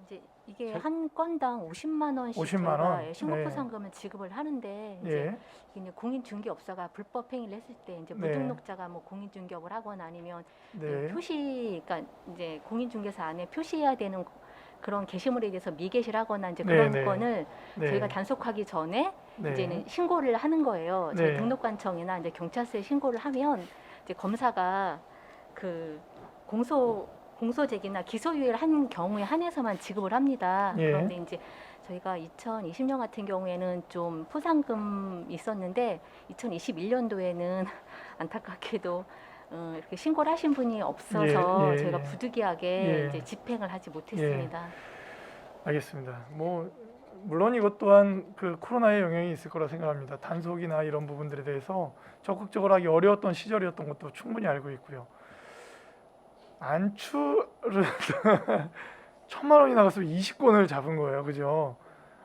이제 이게 한 건당 50만 원씩 50만 원? 저희가 신고 네. 포상금을 지급을 하는데 이제 예, 이게 공인중개업자가 불법 행위를 했을 때 이제 네. 무등록자가 뭐 공인중개업을 하거나 아니면 네, 그러니까 이제 공인중개사 안에 표시해야 되는 그런 게시물에 대해서 미게시를 하거나 이제 네, 그런 네. 건을 네, 저희가 단속하기 전에 네, 이제는 신고를 하는 거예요. 저희 네. 등록관청이나 이제 경찰서에 신고를 하면 이제 검사가 그 공소제기나 기소유예를 한 경우에 한해서만 지급을 합니다. 예. 그런데 이제 저희가 2020년 같은 경우에는 좀 포상금 있었는데 2021년도에는 안타깝게도 이렇게 신고를 하신 분이 없어서 예, 예, 저희가 예. 부득이하게 예. 이제 집행을 하지 못했습니다. 알겠습니다. 뭐 물론 이것 또한 그 코로나의 영향이 있을 거라 생각합니다. 단속이나 이런 부분들에 대해서 적극적으로 하기 어려웠던 시절이었던 것도 충분히 알고 있고요. 안출을 1,000만 원이 나갔으면 20건을 잡은 거예요, 그죠?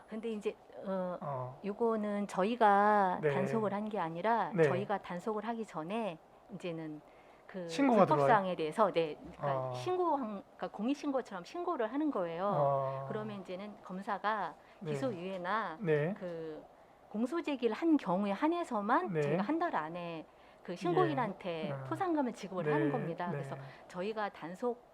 근데 이제 어, 요거는 저희가 네. 단속을 한 게 아니라 네. 저희가 단속을 하기 전에 이제는 그 신고가 불법 들어와요? 사항에 대해서 그러니까 아. 그러니까 공익 신고처럼 신고를 하는 거예요. 그러면 이제는 검사가 네. 기소유예나 네. 그 공소 제기를 한 경우에 한해서만 네. 저희가 한 달 안에 그 신고인한테 예. 포상금을 지급을 네. 하는 겁니다. 네. 그래서 저희가 단속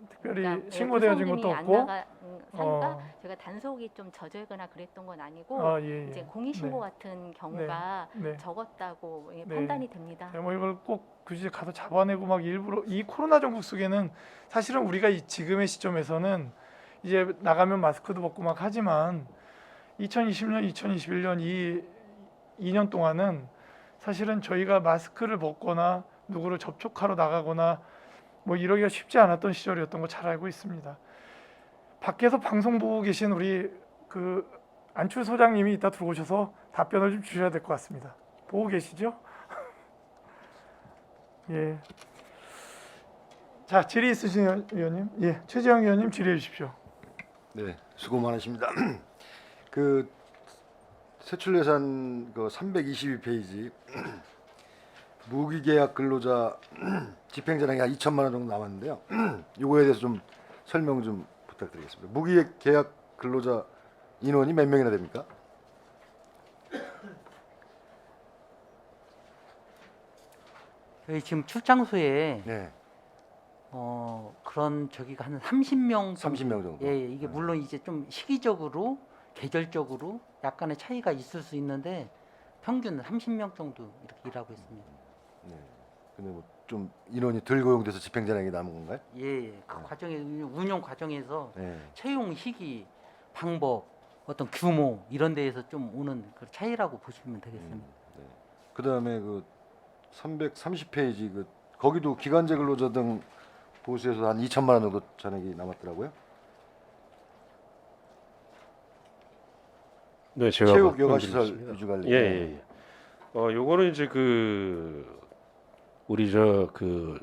특별히 그러니까 신고되어진 것도 구성원이 안 없고. 나가 사니까 어. 제가 단속이 좀 젖어있거나 그랬던 건 아니고 아, 예, 예. 이제 공익 신고 같은 경우가 네. 적었다고 예, 네. 판단이 됩니다. 뭐 이걸 꼭 굳이 가서 잡아내고 막 일부러 이 코로나 전국 속에는 사실은 우리가 이 지금의 시점에서는 이제 나가면 마스크도 벗고 막 하지만 2020년, 2021년 이 2년 동안은 사실은 저희가 마스크를 벗거나 누구를 접촉하러 나가거나 뭐 이러기가 쉽지 않았던 시절이었던 거 잘 알고 있습니다. 밖에서 방송 보고 계신 우리 그 안출 소장님이 이따 들어오셔서 답변을 좀 주셔야 될 것 같습니다. 보고 계시죠? 예. 자, 질의 있으신 의원님, 예, 최재형 의원님 질의해 주십시오. 네, 수고 많으십니다. 그 세출예산 그 322페이지 무기계약 근로자 집행자량이 한 2천만 원 정도 남았는데요. 이거에 대해서 좀 설명 좀 부탁드리겠습니다. 무기계약 근로자 인원이 몇 명이나 됩니까? 저희 지금 출장소에 네, 그런 저기가 한 30명 30명 정도. 예, 예, 이게 물론 이제 좀 시기적으로 계절적으로 약간의 차이가 있을 수 있는데 평균 30명 정도 이렇게 일하고 있습니다. 네. 근데 뭐 좀 인원이 덜 고용돼서 집행자량이 남은 건가요? 예, 예. 그 과정에 운영 과정에서 네. 채용 시기, 방법, 어떤 규모 이런 데에서 좀 오는 그 차이라고 보시면 되겠습니다. 네. 그다음에 그 330페이지 그 거기도 기간제 근로자 등 보수해서 한 2천만 원 정도 잔액이 남았더라고요. 네, 제가 체육 여가시설 말씀드리겠습니다. 위주 관리. 예, 예, 예. 요거는 이제 그 우리 그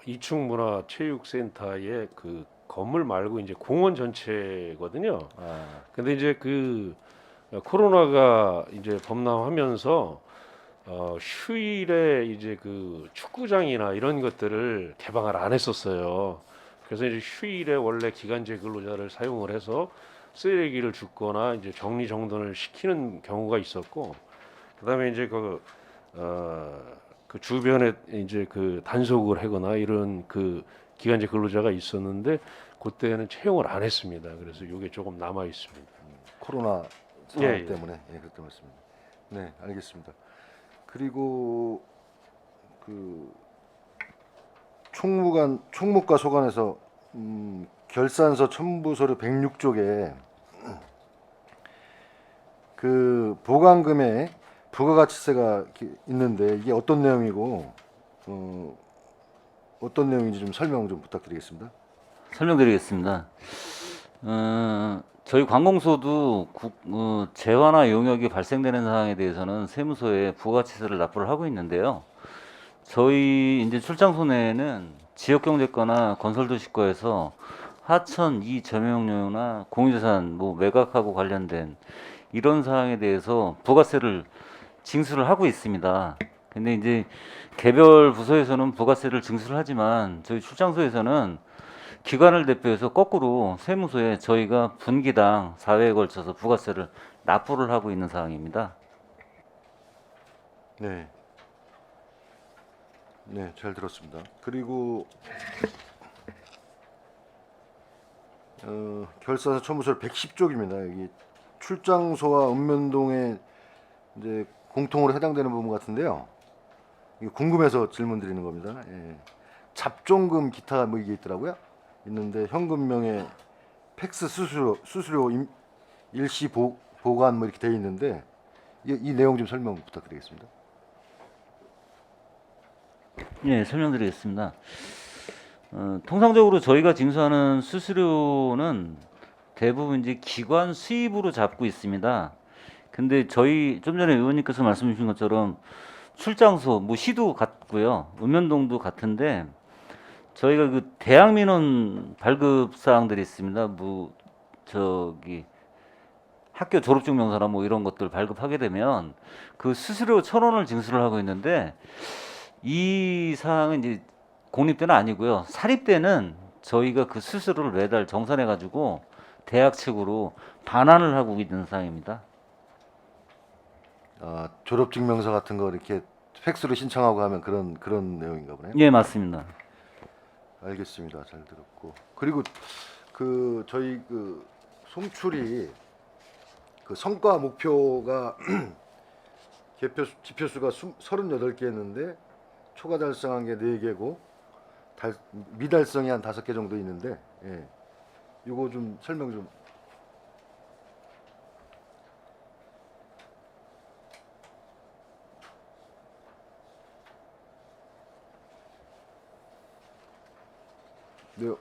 이충문화체육센터의 그 건물 말고 이제 공원 전체거든요. 아, 근데 이제 그 코로나가 이제 범람하면서 휴일에 이제 그 축구장이나 이런 것들을 개방을 안 했었어요. 그래서 이제 휴일에 원래 기간제 근로자를 사용을 해서 쓰레기를 줍거나 이제 정리정돈을 시키는 경우가 있었고, 그다음에 이제 그 주변에 이제 그 단속을 하거나 이런 그 기간제 근로자가 있었는데 그때는 채용을 안 했습니다. 그래서 이게 조금 남아 있습니다. 코로나 상황 예, 예. 때문에 그렇게 맞습니다. 네, 알겠습니다. 그리고 그 총무과 소관에서 결산서 첨부 서류 106쪽에 그 보관금에 부가가치세가 이렇게 있는데 이게 어떤 내용이고 어떤 내용인지 좀 설명 좀 부탁드리겠습니다. 설명드리겠습니다. 저희 관공서도 재화나 용역이 발생되는 사항에 대해서는 세무서에 부가가치세를 납부를 하고 있는데요. 저희 이제 출장소 내에는 지역경제과나 건설도시과에서 하천, 이점용료나 공유자산 뭐 매각하고 관련된 이런 사항에 대해서 부가세를 징수를 하고 있습니다. 근데 이제 개별 부서에서는 부가세를 징수를 하지만 저희 출장소에서는 기관을 대표해서 거꾸로 세무서에 저희가 분기당 4회에 걸쳐서 부가세를 납부를 하고 있는 상황입니다. 네. 네, 잘 들었습니다. 그리고 결산서 첨부서를 110쪽입니다. 여기 출장소와 읍면동에 이제 공통으로 해당되는 부분 같은데요. 이거 궁금해서 질문드리는 겁니다. 예. 잡종금 기타 뭐 이게 있더라고요. 있는데 현금명에 팩스 수수료 일시 보관 뭐 이렇게 돼 있는데 이 내용 좀 설명 부탁드리겠습니다. 예, 설명드리겠습니다. 통상적으로 저희가 징수하는 수수료는 대부분 이제 기관 수입으로 잡고 있습니다. 근데 저희 좀 전에 의원님께서 말씀 주신 것처럼 출장소, 뭐 시도 같고요, 읍면동도 같은데 저희가 그 대학민원 발급 사항들이 있습니다. 뭐 저기 학교 졸업증명서나 뭐 이런 것들 발급하게 되면 그 수수료 1,000원을 징수를 하고 있는데 이 사항은 이제 공립 때는 아니고요. 사립 때는 저희가 그 수수료를 매달 정산해 가지고 대학 측으로 반환을 하고 있는 상황입니다. 아, 졸업 증명서 같은 거 이렇게 팩스로 신청하고 하면 그런 내용인가 보네요. 예, 맞습니다. 알겠습니다. 잘 들었고. 그리고 그 저희 그 송출이 그 성과 목표가 지표수가 38개였는데 초과 달성한 게 4개고 미달성이 한 5개 정도 있는데, 예. 이거 좀 설명 좀. 네.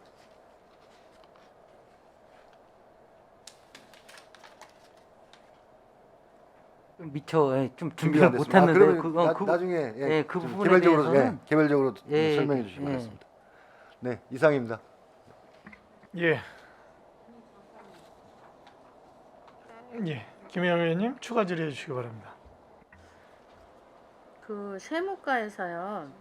미처 좀 준비가 준비를 안 됐습니다. 못했는데 그러면 그건 그 나중에 예, 그 좀 부분에 개별적으로 대해서는 개별적으로 예, 설명해 주시면 예. 되겠습니다. 네, 이상입니다. 예. 예. 김혜영 의원님 추가 질의해 주시기 바랍니다. 그 세무과에서요.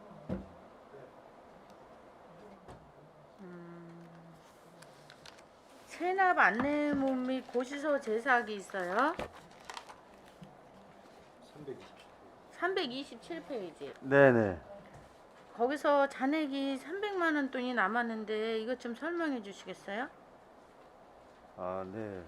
체납 안내문 및 고시서 제작이 있어요. 327페이지. 네네. 거기서 잔액이 300만 원 돈이 남았는데 이것 좀 설명해 주시겠어요? 아, 네.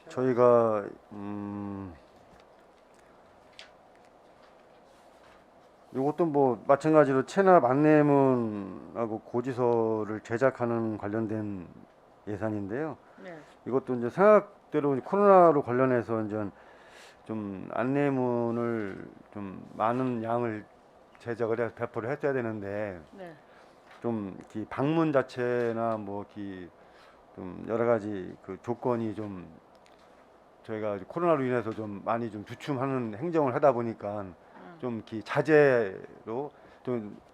저희가 이것도 뭐 마찬가지로 체납 안내문하고 고지서를 제작하는 관련된 예산인데요. 네. 이것도 이제 생각대로 코로나로 관련해서 이제 좀 안내문을 좀 많은 양을 제작을 해서 배포를 했어야 되는데 네. 좀 방문 자체나 좀 여러 가지 그 조건이 좀 저희가 코로나로 인해서 좀 많이 좀 주춤하는 행정을 하다 보니까 좀 자제로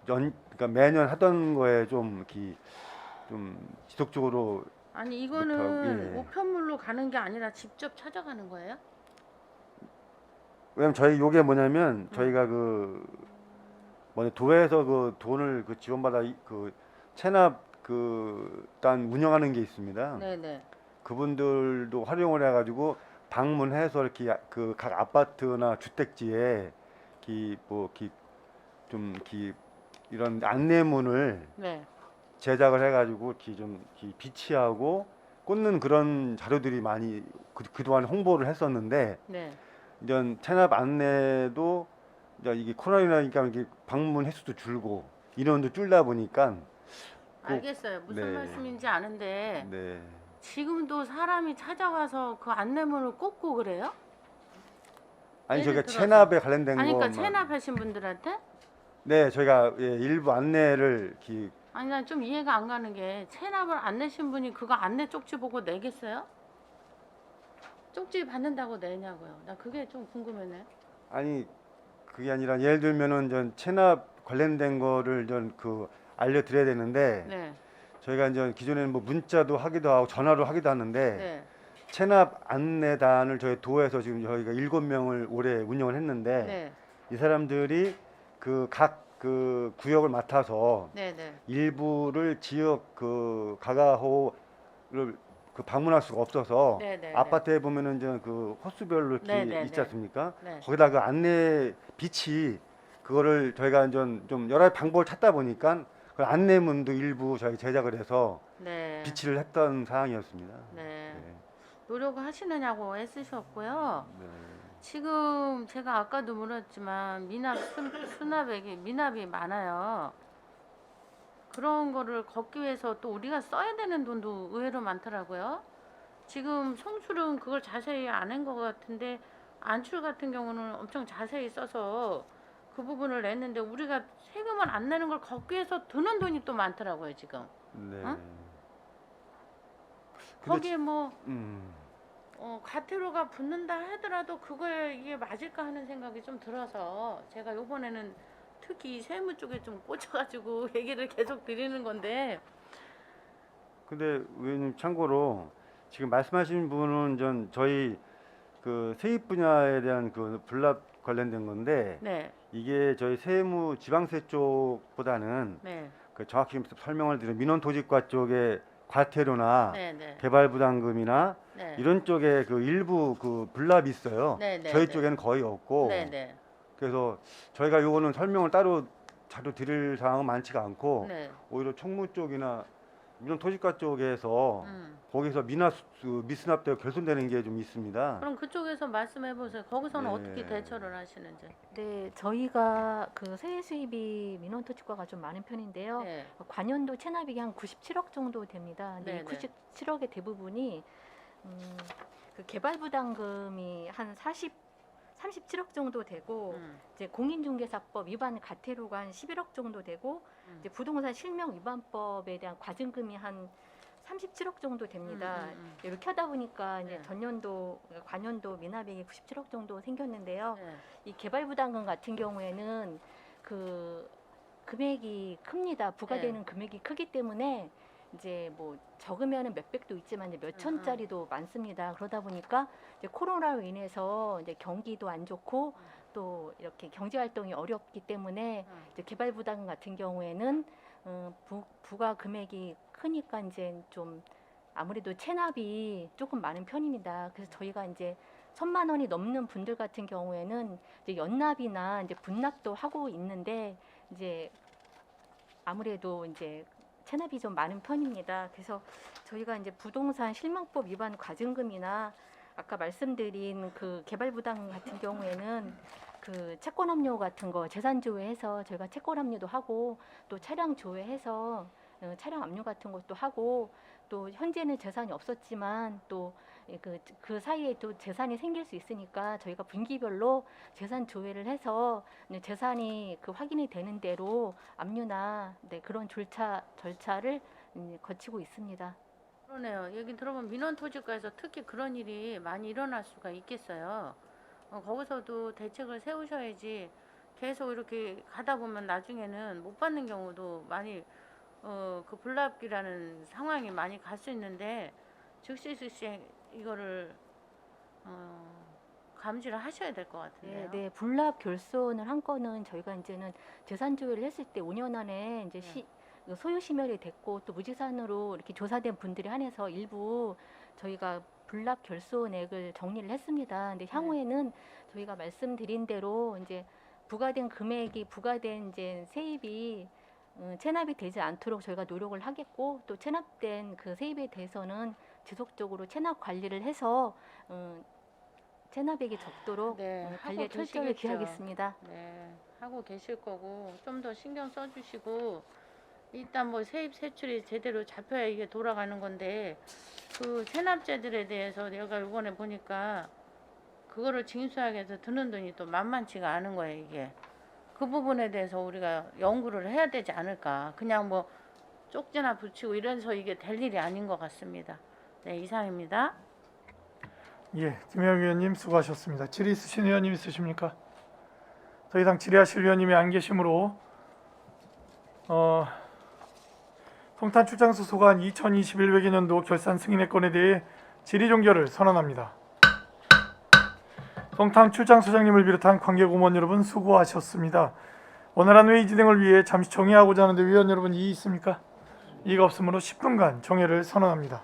그러니까 매년 하던 거에 좀 지속적으로 아니 이거는 못하고, 예. 우편물로 가는 게 아니라 직접 찾아가는 거예요? 왜냐면 저희 요게 뭐냐면 저희가 도에서 그 돈을 지원받아 체납 단 운영하는 게 있습니다. 네네. 그분들도 활용을 해가지고 방문해서 이렇게 각 아파트나 주택지에 이런 안내문을 네. 제작을 해가지고 비치하고 꽂는 그런 자료들이 많이 그동안 홍보를 했었는데 네. 이제 체납 안내도 이제 이게 코로나니까 이게 방문 횟수도 줄고 인원도 줄다 보니까 알겠어요. 무슨 네. 말씀인지 아는데 네. 지금도 사람이 찾아가서 그 안내문을 꽂고 그래요? 아니 예를 저희가 들어서. 체납에 관련된 아니 그러니까 것만 체납하신 분들한테? 네 저희가 일부 안내를 아니 난 좀 이해가 안 가는 게 체납을 안 내신 분이 그거 안내 쪽지 보고 내겠어요? 쪽지 받는다고 내냐고요. 나 그게 좀 궁금하네. 아니 그게 아니라 예를 들면은 전 체납 관련된 거를 알려드려야 되는데 네. 저희가 이제 기존에는 뭐 문자도 하기도 하고 전화로 하기도 하는데 네. 체납 안내단을 저희 도에서 지금 저희가 7명을 올해 운영을 했는데 네. 이 사람들이 각 구역을 맡아서 네. 네. 일부를 지역 가가호를 방문할 수가 없어서 네. 네. 아파트에 보면은 이제 호수별로 이렇게 네, 네, 있지 네. 않습니까? 네. 거기다 안내 빛이 그거를 저희가 좀 여러 가지 방법을 찾다 보니까 그 안내문도 일부 저희 제작을 해서 네. 비치를 했던 상황이었습니다. 네. 네. 노력을 하시느냐고 애쓰셨고요. 네. 지금 제가 아까도 물었지만 수납액이 미납이 많아요. 그런 거를 걷기 위해서 또 우리가 써야 되는 돈도 의외로 많더라고요. 지금 송출은 그걸 자세히 안 한 것 같은데 안출 같은 경우는 엄청 자세히 써서 그 부분을 냈는데 우리가 세금을 안 내는 걸 걷기 위해서 드는 돈이 또 많더라고요 지금. 네. 응? 근데 거기에 뭐 음. 과태료가 붙는다 하더라도 그거에 이게 맞을까 하는 생각이 좀 들어서 제가 요번에는 특히 세무 쪽에 좀 꽂혀가지고 얘기를 계속 드리는 건데. 근데 의원님 참고로 지금 말씀하신 부분은 저희 그 세입 분야에 대한 그 불납 관련된 건데 네, 이게 저희 세무 지방세 쪽보다는 네, 그 정확히 설명을 드리면 민원토지과 쪽의 과태료나 네, 네, 개발부담금이나 네, 이런 쪽에 그 일부 그 불납이 있어요. 네, 네, 저희 네. 쪽에는 거의 없고 네, 네, 그래서 저희가 요거는 설명을 따로 자료 드릴 사항은 많지가 않고 네. 오히려 총무 쪽이나 민원토지과 쪽에서 음. 거기서 미수납되고 결손되는 게 좀 있습니다. 그럼 그쪽에서 말씀해 보세요. 거기서는 네. 어떻게 대처를 하시는지. 네, 저희가 그 세액 수입이 민원토지과가 좀 많은 편인데요. 네, 관연도 체납액이 한 97억 정도 됩니다. 근데 이 네네. 97억의 대부분이 그 개발부담금이 한 37억 정도 되고 이제 공인중개사법 위반 과태료가 한 11억 정도 되고 이제 부동산 실명 위반법에 대한 과징금이 한 37억 정도 됩니다. 이렇게 하다 보니까 이제 네. 전년도 관연도 미납액이 97억 정도 생겼는데요. 네. 이 개발부담금 같은 경우에는 그 금액이 큽니다. 부과되는 금액이 크기 때문에 이제 뭐 적으면은 몇백도 있지만 이제 몇 천짜리도 많습니다. 그러다 보니까 이제 코로나로 인해서 이제 경기도 안 좋고 또 이렇게 경제 활동이 어렵기 때문에 이제 개발 부담금 같은 경우에는 부과 금액이 크니까 이제 좀 아무래도 체납이 조금 많은 편입니다. 그래서 저희가 이제 1,000만 원이 넘는 분들 같은 경우에는 이제 연납이나 이제 분납도 하고 있는데 이제 아무래도 이제 체납이 좀 많은 편입니다. 그래서 저희가 이제 부동산 실명법 위반 과징금이나 아까 말씀드린 그 개발 부담 같은 경우에는 그 채권 압류 같은 거 재산 조회해서 저희가 채권 압류도 하고 또 차량 조회해서 차량 압류 같은 것도 하고 또 현재는 재산이 없었지만 또 그 사이에 또 재산이 생길 수 있으니까 저희가 분기별로 재산 조회를 해서 재산이 그 확인이 되는 대로 압류나 그런 절차를 거치고 있습니다. 그러네요. 얘기 들어보면 민원토지과에서 특히 그런 일이 많이 일어날 수가 있겠어요. 거기서도 대책을 세우셔야지 계속 이렇게 가다 보면 나중에는 못 받는 경우도 많이 그 불납기라는 상황이 많이 갈 수 있는데 즉시 이거를 감지를 하셔야 될 것 같은데요. 네, 불납 결손을 한 건은 저희가 이제는 재산 조회를 했을 때 5년 안에 이제 소유 시멸이 됐고 또 무지산으로 이렇게 조사된 분들에 한해서 일부 저희가 불납 결손액을 정리를 했습니다. 근데 향후에는 저희가 말씀드린 대로 이제 부과된 금액이 부과된 이제 세입이 체납이 되지 않도록 저희가 노력을 하겠고 또 체납된 그 세입에 대해서는 지속적으로 체납 관리를 해서 체납액이 적도록 관리에 철저히 기하겠습니다. 네, 하고 계실 거고 좀 더 신경 써주시고 일단 뭐 세입 세출이 제대로 잡혀야 이게 돌아가는 건데 그 체납자들에 대해서 내가 이번에 보니까 그거를 징수하기 위해서 드는 돈이 또 만만치가 않은 거예요 이게. 그 부분에 대해서 우리가 연구를 해야 되지 않을까. 그냥 뭐 쪽지나 붙이고 이래서 이게 될 일이 아닌 것 같습니다. 네, 이상입니다. 예, 김영 의원님 수고하셨습니다. 질의 있으신 의원님 있으십니까? 더 이상 질의하실 의원님이 안 계시므로 성탄출장소 소관 2021 회계년도 결산 승인의 건에 대해 질의 종결을 선언합니다. 성탄출장소장님을 비롯한 관계 공무원 여러분 수고하셨습니다. 원활한 회의 진행을 위해 잠시 정회하고자 하는데 위원 여러분 이의 있습니까? 이의가 없으므로 10분간 정회를 선언합니다.